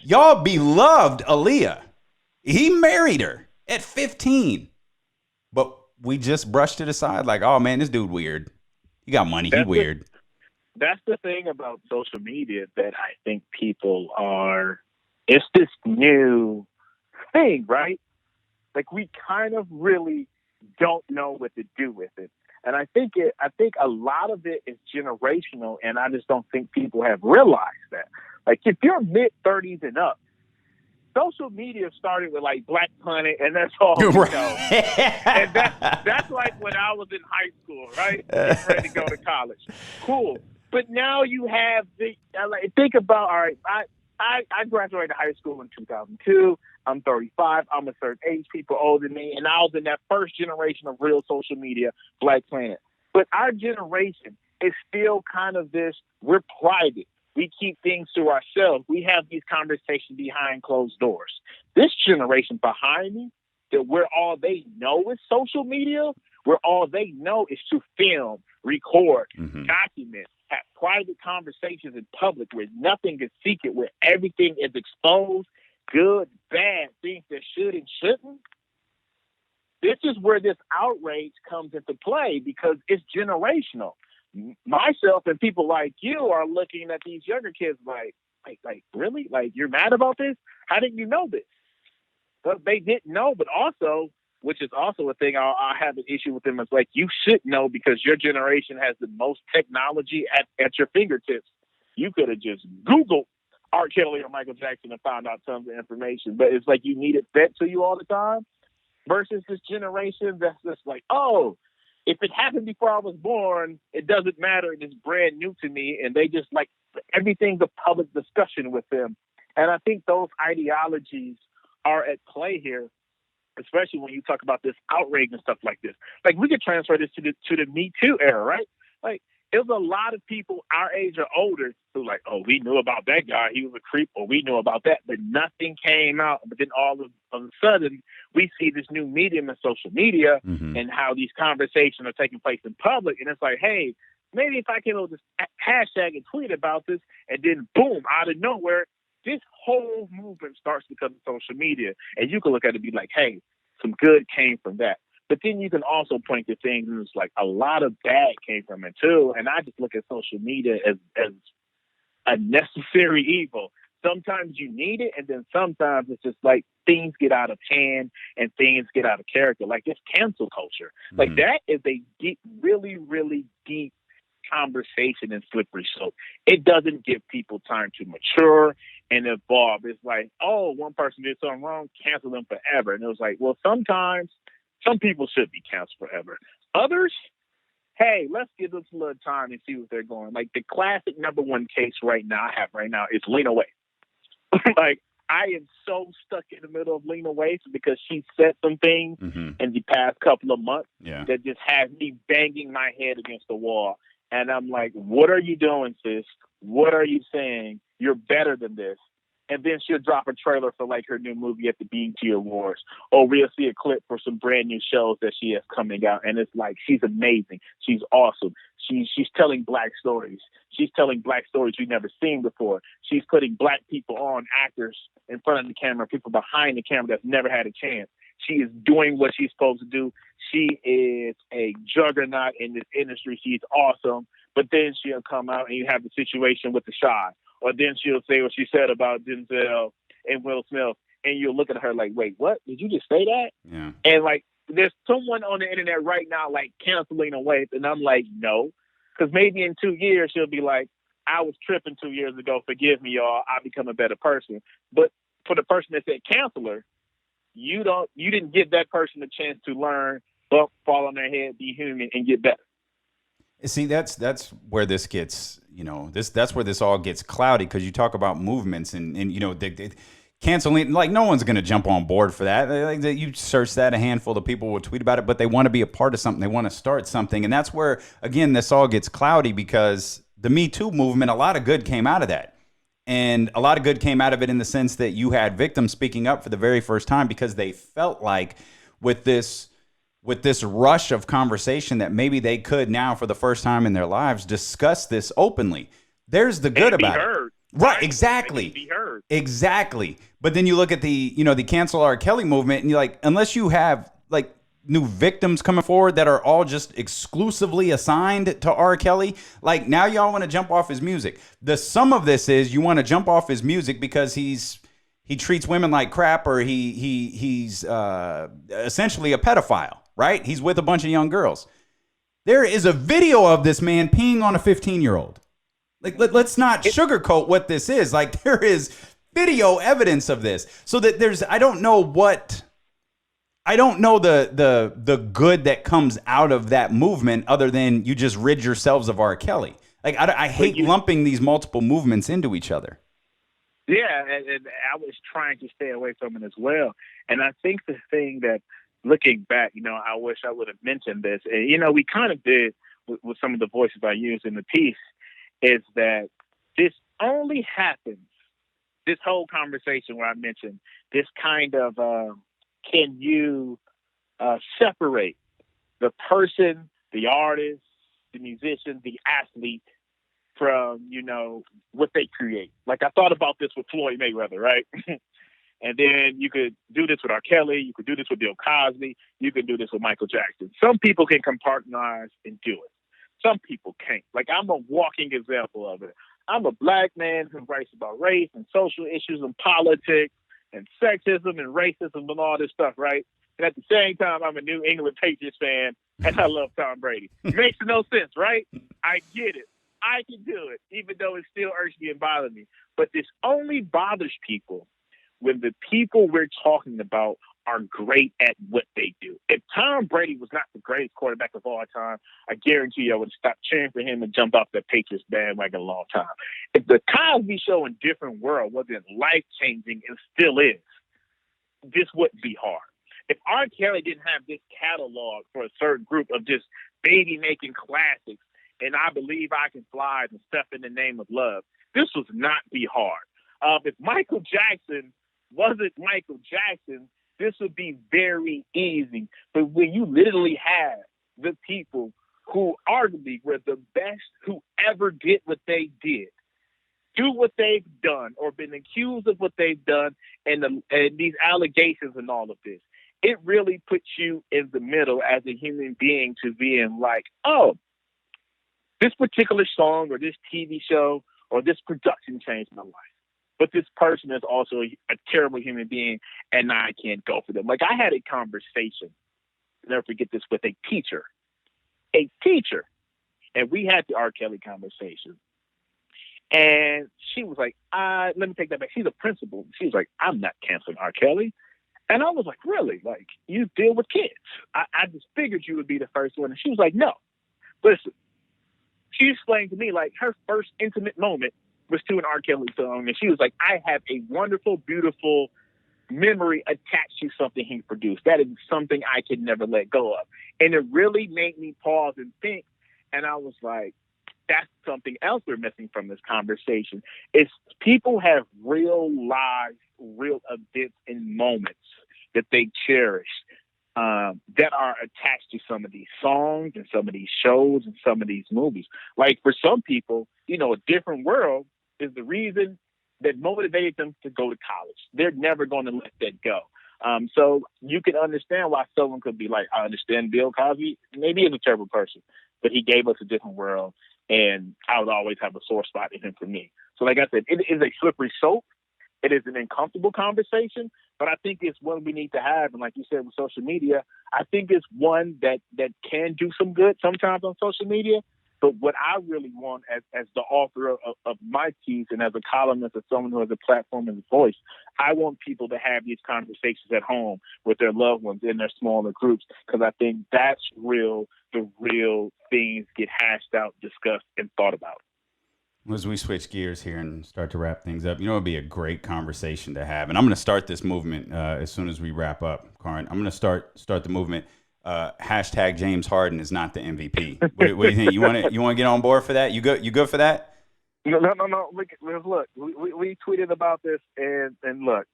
Y'all beloved Aaliyah. He married her at 15. But we just brushed it aside like, oh man, this dude weird. He got money. He weird. That's the thing about social media that I think people it's this new thing, right? Like we kind of really don't know what to do with it. And I think a lot of it is generational, and I just don't think people have realized that. Like if you're mid-30s and up, social media started with like Black Planet, and that's all you know. And that's like when I was in high school, right? Getting ready to go to college. Cool. But now you have think about, all right, I graduated high school in 2002. I'm 35. I'm a certain age, people older than me, and I was in that first generation of real social media, Black Planet. But our generation is still kind of this, we're private. We keep things to ourselves. We have these conversations behind closed doors. This generation behind me, that where all they know is social media, where all they know is to film, record, document, have private conversations in public where nothing is secret, where everything is exposed, good, bad, things that should and shouldn't. This is where this outrage comes into play because it's generational. Myself and people like you are looking at these younger kids like really? Like, you're mad about this? How didn't you know this? But they didn't know, but also, which is also a thing I have an issue with them, is like, you should know because your generation has the most technology at your fingertips. You could have just Googled R. Kelly or Michael Jackson and found out tons of information, but it's like you need it fed to you all the time versus this generation that's just like, oh, if it happened before I was born, it doesn't matter. It's brand new to me. And they just like everything's a public discussion with them. And I think those ideologies are at play here, especially when you talk about this outrage and stuff like this. Like, we could transfer this to the Me Too era, right? Like, there's a lot of people our age or older who like, oh, we knew about that guy. He was a creep, or we knew about that, but nothing came out. But then all of a sudden, we see this new medium in social media and how these conversations are taking place in public. And it's like, hey, maybe if I can just hashtag and tweet about this, and then boom, out of nowhere, this whole movement starts because of social media. And you can look at it and be like, hey, some good came from that. But then you can also point to things and it's like a lot of bad came from it too. And I just look at social media as a necessary evil. Sometimes you need it, and then sometimes it's just like things get out of hand and things get out of character. Like this cancel culture. Like that is a deep, really, really deep conversation and slippery slope. It doesn't give people time to mature and evolve. It's like, oh, one person did something wrong, cancel them forever. And it was like, well, sometimes some people should be canceled forever. Others, hey, let's give them a little time and see what they're going. Like the classic number one case I have right now is Lena Waithe. Like, I am so stuck in the middle of Lena Waithe because she said some things in the past couple of months that just has me banging my head against the wall. And I'm like, what are you doing, sis? What are you saying? You're better than this. And then she'll drop a trailer for like her new movie at the BET Awards, or we'll see a clip for some brand new shows that she has coming out. And it's like, she's amazing. She's awesome. She's telling Black stories. She's telling Black stories we've never seen before. She's putting Black people on, actors in front of the camera, people behind the camera that's never had a chance. She is doing what she's supposed to do. She is a juggernaut in this industry. She's awesome. But then she'll come out and you have the situation with the Shy. Or then she'll say what she said about Denzel and Will Smith. And you'll look at her like, wait, what? Did you just say that? Yeah. And like, there's someone on the internet right now, like, canceling away. And I'm like, no. Because maybe in 2 years, she'll be like, I was tripping 2 years ago. Forgive me, y'all. I become a better person. But for the person that said cancel her, you didn't give that person a chance to learn, bump, fall on their head, be human, and get better. See, that's where this gets, that's where this all gets cloudy, because you talk about movements and they canceling, like, no one's going to jump on board for that. Like, you search that, a handful of people will tweet about it, but they want to be a part of something. They want to start something. And that's where, again, this all gets cloudy, because the Me Too movement, a lot of good came out of that. And a lot of good came out of it in the sense that you had victims speaking up for the very first time, because they felt like with this rush of conversation that maybe they could now, for the first time in their lives, discuss this openly. There's the good about it. Right, exactly. Be heard. Exactly. But then you look at the cancel R. Kelly movement, and you're like, unless you have like new victims coming forward that are all just exclusively assigned to R. Kelly, like, now y'all want to jump off his music. The sum of this is you want to jump off his music because he treats women like crap, or he's essentially a pedophile, right? He's with a bunch of young girls. There is a video of this man peeing on a 15-year-old. Like, let's not sugarcoat what this is. Like, there is video evidence of this. So that I don't know the good that comes out of that movement, other than you just rid yourselves of R. Kelly. Like, I hate lumping these multiple movements into each other. Yeah, and I was trying to stay away from it as well. And I think the thing that, looking back, I wish I would have mentioned this. And, we kind of did with some of the voices I used in the piece, is that this only happens, this whole conversation where I mentioned this kind of, can you separate the person, the artist, the musician, the athlete from, what they create. Like, I thought about this with Floyd Mayweather, right? And then you could do this with R. Kelly. You could do this with Bill Cosby. You could do this with Michael Jackson. Some people can compartmentalize and do it. Some people can't. Like, I'm a walking example of it. I'm a black man who writes about race and social issues and politics and sexism and racism and all this stuff, right? And at the same time, I'm a New England Patriots fan and I love Tom Brady. Makes no sense, right? I get it. I can do it, even though it still irks me and bothers me. But this only bothers people when the people we're talking about are great at what they do. If Tom Brady was not the greatest quarterback of all time, I guarantee you I would stop cheering for him and jump off the Patriots bandwagon a long time. If the Cosby Show in Different World wasn't life-changing and still is, this wouldn't be hard. If R. Kelly didn't have this catalog for a certain group of just baby-making classics, and I Believe I Can Fly and Step in the Name of Love, this would not be hard. If Michael Jackson wasn't Michael Jackson, this would be very easy. But when you literally have the people who arguably were the best who ever did what they did, do what they've done, or been accused of what they've done, and these allegations and all of this, it really puts you in the middle as a human being to being like, oh, this particular song or this TV show or this production changed my life. But this person is also a terrible human being, and I can't go for them. Like, I had a conversation, I'll never forget this, with a teacher. And we had the R. Kelly conversation. And she was like, let me take that back. She's a principal. She was like, I'm not canceling R. Kelly. And I was like, really? Like, you deal with kids. I just figured you would be the first one. And she was like, no. Listen, she explained to me, like, her first intimate moment was to an R. Kelly song. And she was like, I have a wonderful, beautiful memory attached to something he produced. That is something I could never let go of. And it really made me pause and think. And I was like, that's something else we're missing from this conversation. It's people have real lives, real events and moments that they cherish that are attached to some of these songs and some of these shows and some of these movies. Like, for some people, A Different World is the reason that motivated them to go to college. They're never going to let that go. So you can understand why someone could be like, I understand Bill Cosby. Maybe he's a terrible person, but he gave us A Different World, and I would always have a sore spot in him for me. So like I said, it is a slippery slope. It is an uncomfortable conversation, but I think it's one we need to have. And like you said, with social media, I think it's one that can do some good sometimes on social media. But what I really want as the author of my piece and as a columnist, as someone who has a platform and a voice, I want people to have these conversations at home with their loved ones in their smaller groups, because I think that's the real things get hashed out, discussed, and thought about. As we switch gears here and start to wrap things up, it'd be a great conversation to have. And I'm going to start this movement as soon as we wrap up, Carron. I'm going to start the movement. Hashtag James Harden is not the MVP. What do you think? You want to get on board for that? You good for that? No. Look, we tweeted about this, and look,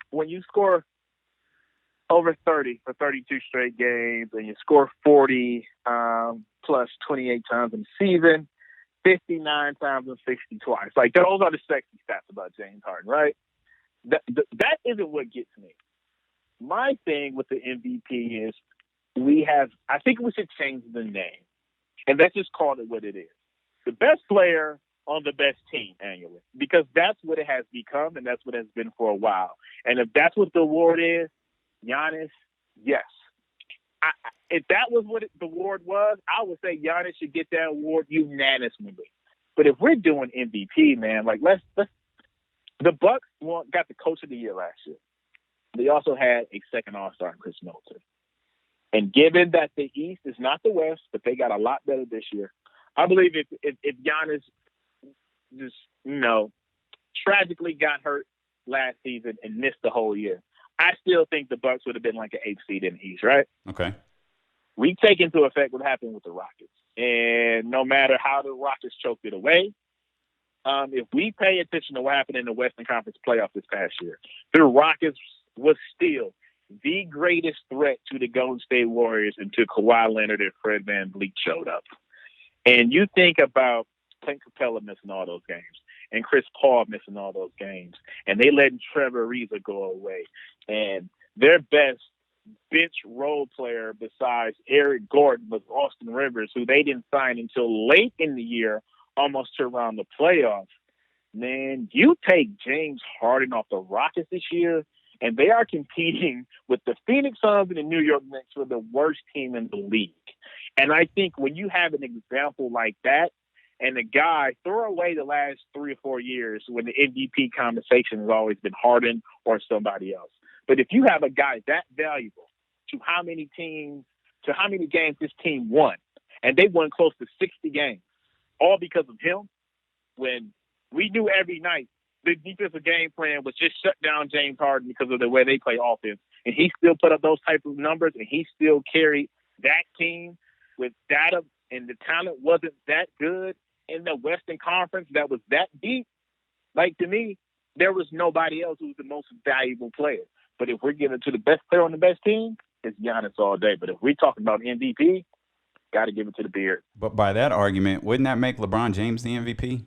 when you score over 30 for 32 straight games, and you score 40 plus 28 times in the season, 59 times and 60 twice. Like, those are the sexy stats about James Harden, right? That isn't what gets me. My thing with the MVP is I think we should change the name, and let's just call it what it is. The best player on the best team annually, because that's what it has become, and that's what it has been for a while. And if that's what the award is, Giannis, yes. If that was what the award was, I would say Giannis should get that award unanimously. But if we're doing MVP, man, like let's the Bucks got the Coach of the Year last year. They also had a second All-Star in Chris Middleton. And given that the East is not the West, but they got a lot better this year, I believe if Giannis just tragically got hurt last season and missed the whole year. I still think the Bucks would have been like an 8th seed in the East, right? Okay. We take into effect what happened with the Rockets. And no matter how the Rockets choked it away, if we pay attention to what happened in the Western Conference playoff this past year, the Rockets was still the greatest threat to the Golden State Warriors until Kawhi Leonard and Fred VanVleet showed up. And you think about Clint Capella missing all those games and Chris Paul missing all those games, and they letting Trevor Ariza go away. And their best bench role player besides Eric Gordon was Austin Rivers, who they didn't sign until late in the year, almost to around the playoffs. Man, you take James Harden off the Rockets this year, and they are competing with the Phoenix Suns and the New York Knicks for the worst team in the league. And I think when you have an example like that, and the guy, throw away the last 3 or 4 years when the MVP conversation has always been Harden or somebody else. But if you have a guy that valuable to how many games this team won, and they won close to 60 games, all because of him, when we knew every night the defensive game plan was just shut down James Harden because of the way they play offense. And he still put up those type of numbers, and he still carried that team with data, and the talent wasn't that good in the Western Conference that was that deep. Like, to me, there was nobody else who was the most valuable player. But if we're giving it to the best player on the best team, it's Giannis all day. But if we're talking about MVP, got to give it to the Beard. But by that argument, wouldn't that make LeBron James the MVP?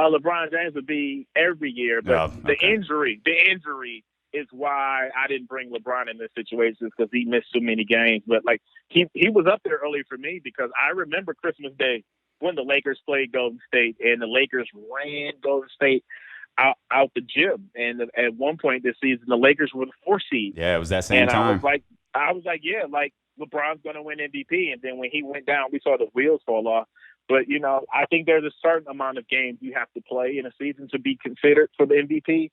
LeBron James would be every year, but Oh, okay. the injury is why I didn't bring LeBron in this situation, because he missed so many games. But like he was up there early for me, because I remember Christmas Day when the Lakers played Golden State, and the Lakers ran Golden State out the gym. And at one point this season, the Lakers were the 4th seed. Yeah, it was that same time. I was like, yeah, like LeBron's going to win MVP. And then when he went down, we saw the wheels fall off. But, you know, I think there's a certain amount of games you have to play in a season to be considered for the MVP.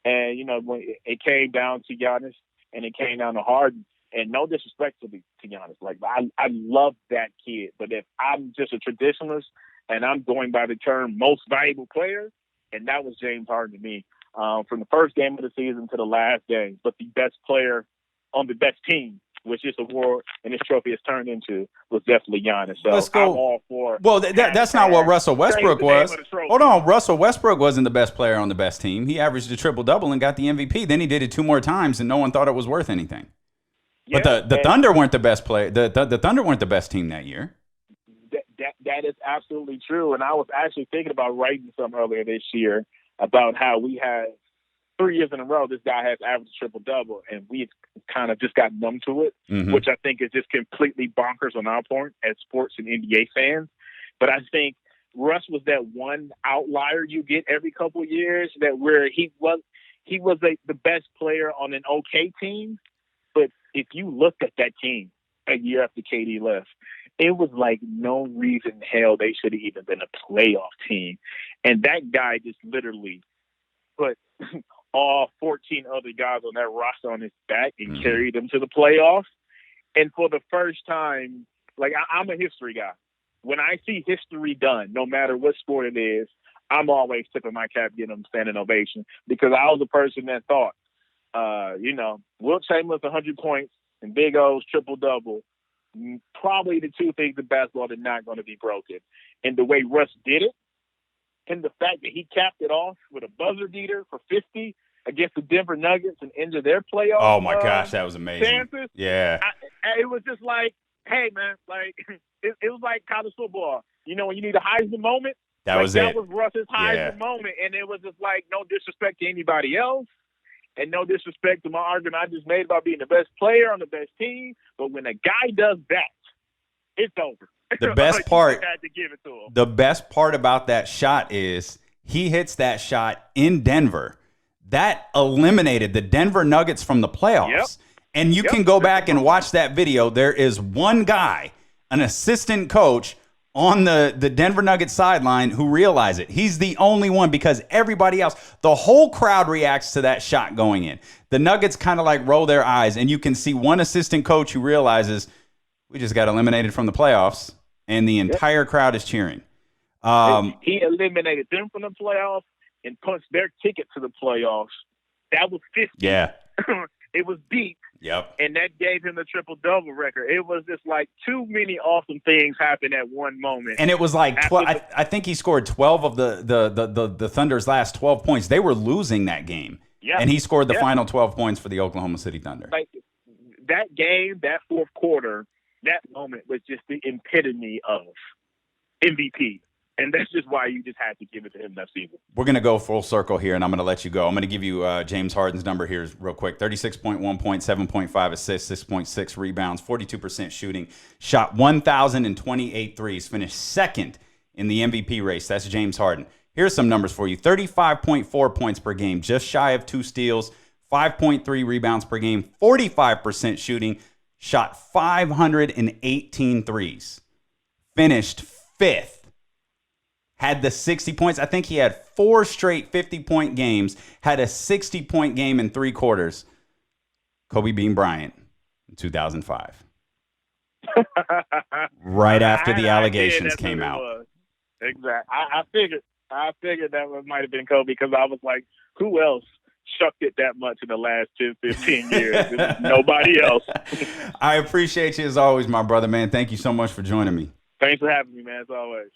And, you know, when it came down to Giannis and it came down to Harden, and no disrespect to Giannis, like I love that kid. But if I'm just a traditionalist and I'm going by the term most valuable player, and that was James Harden to me, from the first game of the season to the last game. But the best player on the best team, which this award and this trophy has turned into, was definitely Giannis. So Let's go. I'm all for. Well, that's not what Russell Westbrook was. Hold on, Russell Westbrook wasn't the best player on the best team. He averaged a triple-double and got the MVP. Then he did it 2 more times, and no one thought it was worth anything. Yeah, but the Thunder weren't the best player. The Thunder weren't the best team that year. That is absolutely true. And I was actually thinking about writing some earlier this year about how we had 3 years in a row this guy has averaged triple-double, and we kind of just got numb to it, which I think is just completely bonkers on our part as sports and NBA fans. But I think Russ was that one outlier you get every couple of years, that where he was the best player on an okay team. But if you looked at that team a year after KD left, it was like no reason in hell they should have even been a playoff team. And that guy just literally put all 14 other guys on that roster on his back and carried them to the playoffs. And for the first time, like I'm a history guy. When I see history done, no matter what sport it is, I'm always tipping my cap, giving them standing ovation, because I was the person that thought, Wilt Chamberlain's 100 points and Big O's triple-double, probably the 2 things in basketball that are not going to be broken. And the way Russ did it, and the fact that he capped it off with a buzzer beater for 50 against the Denver Nuggets and ended their playoff. Oh my gosh, that was amazing. Chances. Yeah. It was just like, hey man, like it was like college football. You know, when you need a Heisman moment, that was Russ's Heisman moment. And it was just like, no disrespect to anybody else, and no disrespect to my argument I just made about being the best player on the best team. But when a guy does that, it's over. The best part, had to give it to him. The best part about that shot is he hits that shot in Denver. That eliminated the Denver Nuggets from the playoffs. Yep. And you can go back and watch that video. There is one guy, an assistant coach on the Denver Nuggets sideline, who realized it. He's the only one, because everybody else, the whole crowd reacts to that shot going in. The Nuggets kind of like roll their eyes, and you can see one assistant coach who realizes we just got eliminated from the playoffs, and the entire crowd is cheering. He eliminated them from the playoffs, and punched their ticket to the playoffs. That was 50. Yeah. It was deep. Yep. And that gave him the triple-double record. It was just like too many awesome things happened at one moment. And it was like 12. I think he scored 12 of the Thunder's last 12 points. They were losing that game. Yeah. And he scored the final 12 points for the Oklahoma City Thunder. Like that game, that fourth quarter, that moment was just the epitome of MVP. And that's just why you just had to give it to him that season. We're going to go full circle here, and I'm going to let you go. I'm going to give you James Harden's number here real quick. 36.1 points, 7.5 assists, 6.6 rebounds, 42% shooting. Shot 1,028 threes. Finished second in the MVP race. That's James Harden. Here's some numbers for you. 35.4 points per game, just shy of 2 steals, 5.3 rebounds per game, 45% shooting. Shot 518 threes. Finished fifth. Had the 60 points. I think he had 4 straight 50-point games. Had a 60-point game in 3 quarters. Kobe Bean Bryant in 2005. Right after the allegations came out. Exactly. I figured that might have been Kobe because I was like, who else shucked it that much in the last 10, 15 years? Nobody else. I appreciate you as always, my brother, man. Thank you so much for joining me. Thanks for having me, man, as always.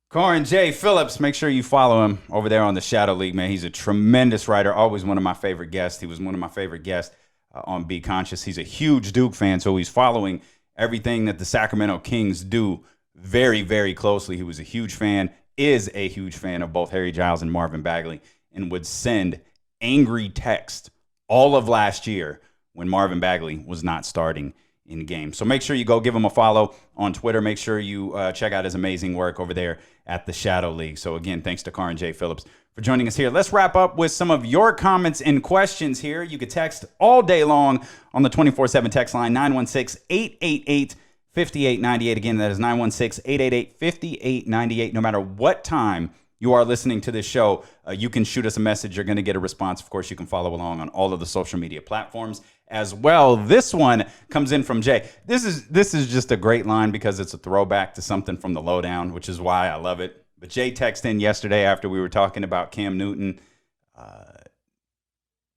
Carron J. Phillips, make sure you follow him over there on the Shadow League, man. He's a tremendous writer, always one of my favorite guests. He was one of my favorite guests on Be Conscious. He's a huge Duke fan, so he's following everything that the Sacramento Kings do very, very closely. He was a huge fan, is a huge fan of both Harry Giles and Marvin Bagley, and would send angry text all of last year when Marvin Bagley was not starting in game. So make sure you go give him a follow on Twitter. Make sure you check out his amazing work over there at the Shadow League. So again, thanks to Carron J. Phillips for joining us here. Let's wrap up with some of your comments and questions here. You could text all day long on the 24/7 text line, 916-888-5898. Again, that is 916-888-5898. No matter what time you are listening to this show, you can shoot us a message. You're going to get a response. Of course, you can follow along on all of the social media platforms as well. This one comes in from Jay. This is just a great line because it's a throwback to something from the Lowdown, which is why I love it. But Jay texted in yesterday after we were talking about Cam Newton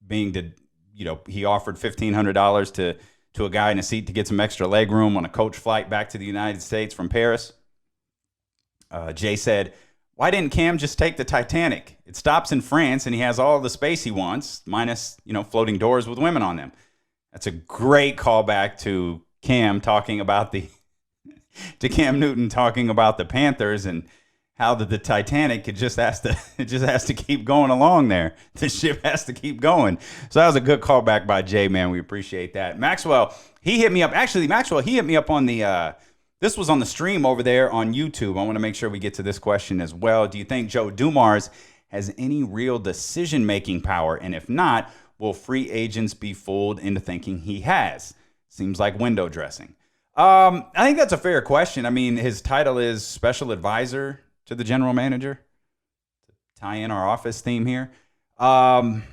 he offered $1,500 to a guy in a seat to get some extra leg room on a coach flight back to the United States from Paris. Jay said, why didn't Cam just take the Titanic? It stops in France and he has all the space he wants, minus, floating doors with women on them. That's a great callback to Cam Newton talking about the Panthers and how the Titanic just has to keep going along there. The ship has to keep going. So that was a good callback by Jay, man. We appreciate that. Maxwell, he hit me up. Actually, he hit me up on the this was on the stream over there on YouTube. I want to make sure we get to this question as well. Do you think Joe Dumars has any real decision-making power? And if not, will free agents be fooled into thinking he has? Seems like window dressing. I think that's a fair question. I mean, his title is special advisor to the general manager. To tie in our office theme here. I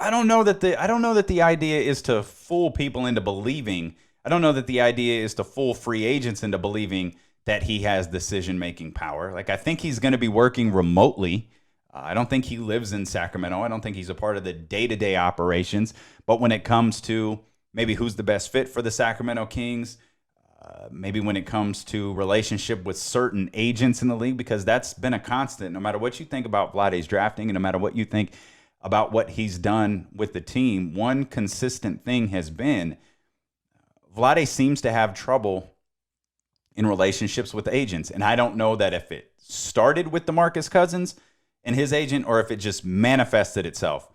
don't know that the idea is to fool people into believing. I don't know that the idea is to fool free agents into believing that he has decision-making power. Like, I think he's going to be working remotely. I don't think he lives in Sacramento. I don't think he's a part of the day-to-day operations. But when it comes to maybe who's the best fit for the Sacramento Kings, maybe when it comes to relationship with certain agents in the league, because that's been a constant. No matter what you think about Vlade's drafting and no matter what you think about what he's done with the team, one consistent thing has been Vlade seems to have trouble in relationships with agents. And I don't know that if it started with DeMarcus Cousins and his agent or if it just manifested itself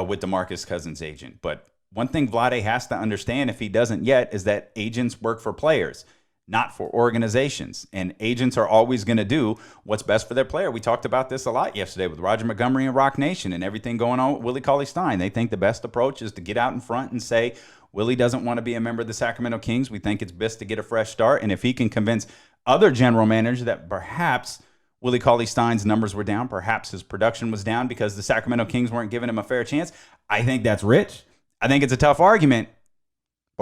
with DeMarcus Cousins' agent. But one thing Vlade has to understand, if he doesn't yet, is that agents work for players, not for organizations. And agents are always going to do what's best for their player. We talked about this a lot yesterday with Roger Montgomery and Rock Nation and everything going on with Willie Cauley-Stein. They think the best approach is to get out in front and say, Willie doesn't want to be a member of the Sacramento Kings. We think it's best to get a fresh start. And if he can convince other general managers that perhaps Willie Cauley-Stein's numbers were down, perhaps his production was down because the Sacramento Kings weren't giving him a fair chance, I think that's rich. I think it's a tough argument.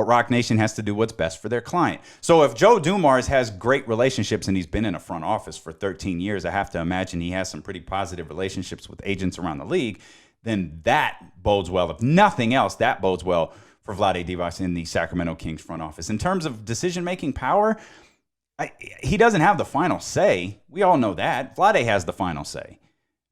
but Rock Nation has to do what's best for their client. So if Joe Dumars has great relationships and he's been in a front office for 13 years, I have to imagine he has some pretty positive relationships with agents around the league, then that bodes well. If nothing else, that bodes well for Vlade Divac in the Sacramento Kings front office. In terms of decision-making power, he doesn't have the final say. We all know that. Vlade has the final say.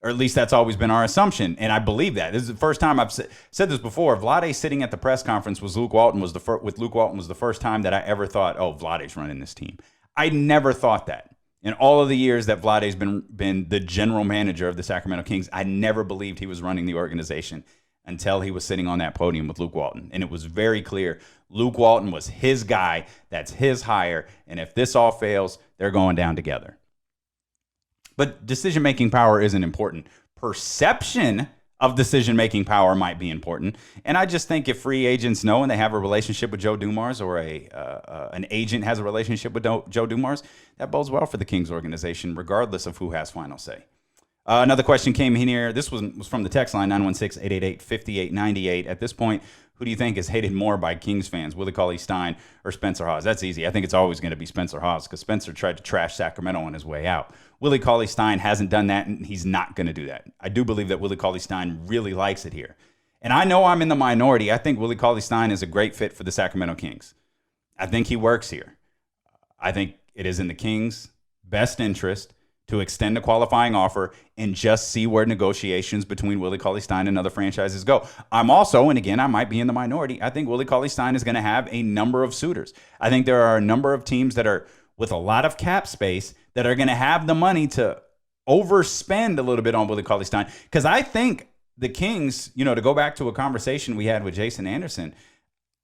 Or at least that's always been our assumption, and I believe that. This is the first time I've said this before. Vlade sitting at the press conference with Luke Walton was the first time that I ever thought, oh, Vlade's running this team. I never thought that. In all of the years that Vlade's been the general manager of the Sacramento Kings, I never believed he was running the organization until he was sitting on that podium with Luke Walton. And it was very clear Luke Walton was his guy. That's his hire. And if this all fails, they're going down together. But decision-making power isn't important. Perception of decision-making power might be important. And I just think if free agents know and they have a relationship with Joe Dumars, or an agent has a relationship with Joe Dumars, that bodes well for the Kings organization, regardless of who has final say. Another question came in here. This was from the text line, 916-888-5898. At this point, who do you think is hated more by Kings fans, Willie Cauley-Stein or Spencer Hawes? That's easy. I think it's always going to be Spencer Hawes because Spencer tried to trash Sacramento on his way out. Willie Cauley-Stein hasn't done that, and he's not going to do that. I do believe that Willie Cauley-Stein really likes it here. And I know I'm in the minority. I think Willie Cauley-Stein is a great fit for the Sacramento Kings. I think he works here. I think it is in the Kings' best interest to extend a qualifying offer and just see where negotiations between Willie Cauley-Stein and other franchises go. I'm also, and again, I might be in the minority, I think Willie Cauley-Stein is going to have a number of suitors. I think there are a number of teams that are with a lot of cap space that are going to have the money to overspend a little bit on Willie Cauley-Stein. Because I think the Kings, to go back to a conversation we had with Jason Anderson,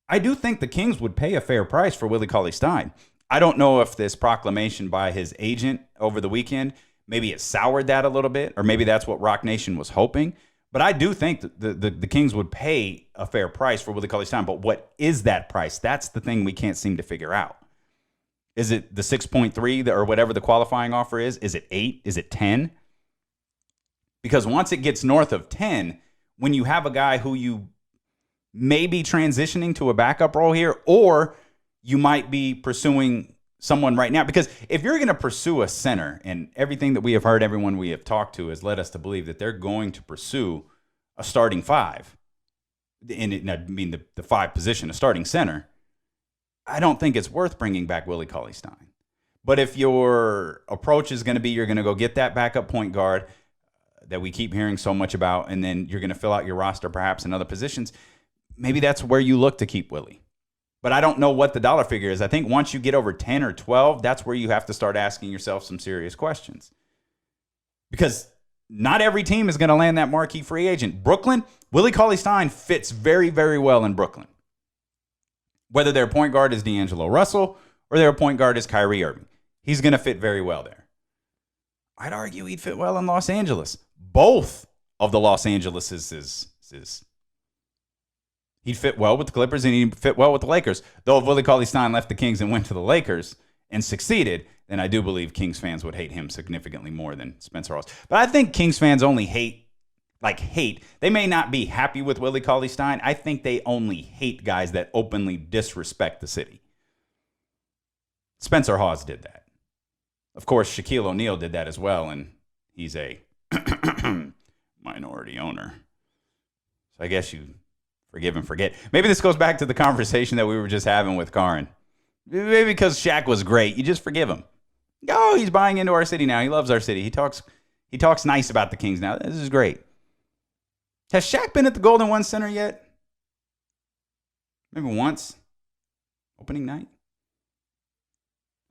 I do think the Kings would pay a fair price for Willie Cauley-Stein. I don't know if this proclamation by his agent over the weekend, maybe it soured that a little bit, or maybe that's what Rock Nation was hoping. But I do think that the Kings would pay a fair price for Willie Cauley-Stein. But what is that price? That's the thing we can't seem to figure out. Is it the 6.3 or whatever the qualifying offer is? Is it 8? Is it 10? Because once it gets north of 10, when you have a guy who you may be transitioning to a backup role here, or you might be pursuing someone right now. Because if you're going to pursue a center, and everything that we have heard, everyone we have talked to has led us to believe that they're going to pursue a starting five. The five position, a starting center. I don't think it's worth bringing back Willie Cauley-Stein. But if your approach is going to be you're going to go get that backup point guard that we keep hearing so much about, and then you're going to fill out your roster perhaps in other positions, maybe that's where you look to keep Willie. But I don't know what the dollar figure is. I think once you get over 10 or 12, that's where you have to start asking yourself some serious questions. Because not every team is going to land that marquee free agent. Brooklyn, Willie Cauley-Stein fits very, very well in Brooklyn. Whether their point guard is D'Angelo Russell or their point guard is Kyrie Irving, he's going to fit very well there. I'd argue he'd fit well in Los Angeles. Both of the Los Angeleses. He'd fit well with the Clippers and he'd fit well with the Lakers. Though if Willie Cauley-Stein left the Kings and went to the Lakers and succeeded, then I do believe Kings fans would hate him significantly more than Spencer Hawes. But I think Kings fans only hate. They may not be happy with Willie Cauley-Stein. I think they only hate guys that openly disrespect the city. Spencer Hawes did that. Of course, Shaquille O'Neal did that as well, and he's a minority owner. So I guess you forgive and forget. Maybe this goes back to the conversation that we were just having with Carron. Maybe because Shaq was great, you just forgive him. Oh, he's buying into our city now. He loves our city. He talks nice about the Kings now. This is great. Has Shaq been at the Golden One Center yet? Maybe once. Opening night.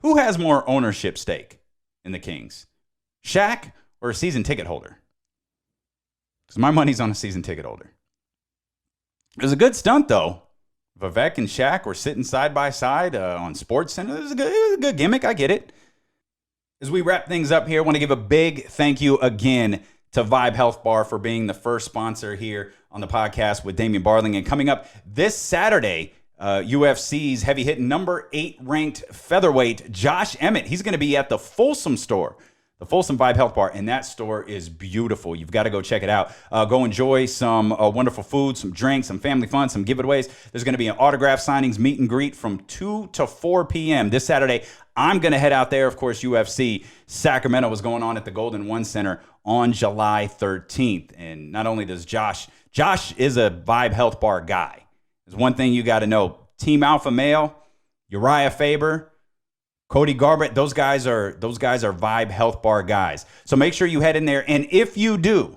Who has more ownership stake in the Kings? Shaq or a season ticket holder? Because my money's on a season ticket holder. It was a good stunt, though. Vivek and Shaq were sitting side by side on SportsCenter. It was a good gimmick. I get it. As we wrap things up here, I want to give a big thank you again to Vibe Health Bar for being the first sponsor here on the podcast with Damian Barling. And coming up this Saturday, UFC's heavy-hitting number 8 ranked featherweight Josh Emmett. He's going to be at the Folsom store. the Folsom Vibe Health Bar, and that store is beautiful. You've got to go check it out. Go enjoy some wonderful food, some drinks, some family fun, some giveaways. There's going to be an autograph signings meet and greet from 2 to 4 p.m. this Saturday. I'm going to head out there. Of course, UFC Sacramento is going on at the Golden One Center on July 13th. And not only does Josh is a Vibe Health Bar guy. There's one thing you got to know. Team Alpha Male, Uriah Faber, Cody Garbett, those guys are Vibe Health Bar guys. So make sure you head in there. And if you do,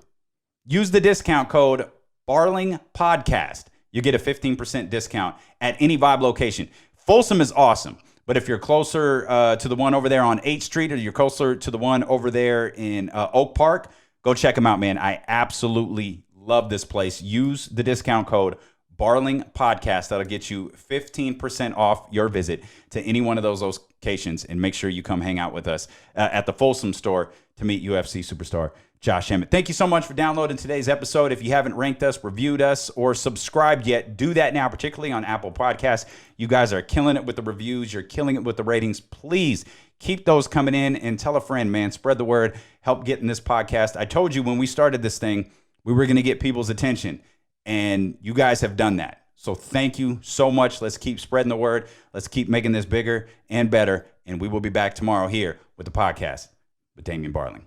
use the discount code Barling Podcast. You get a 15% discount at any Vibe location. Folsom is awesome. But if you're closer to the one over there on 8th Street or you're closer to the one over there in Oak Park, go check them out, man. I absolutely love this place. Use the discount code Barling Podcast. That'll get you 15% off your visit to any one of those locations. And make sure you come hang out with us at the Folsom store to meet UFC superstar Josh Emmett. Thank you so much for downloading today's episode. If you haven't ranked us, reviewed us, or subscribed yet, do that now, particularly on Apple Podcasts. You guys are killing it with the reviews. You're killing it with the ratings. Please keep those coming in and tell a friend, man. Spread the word. Help getting this podcast. I told you when we started this thing, we were going to get people's attention, and you guys have done that. So thank you so much. Let's keep spreading the word. Let's keep making this bigger and better, and we will be back tomorrow here with the podcast with Damian Barling.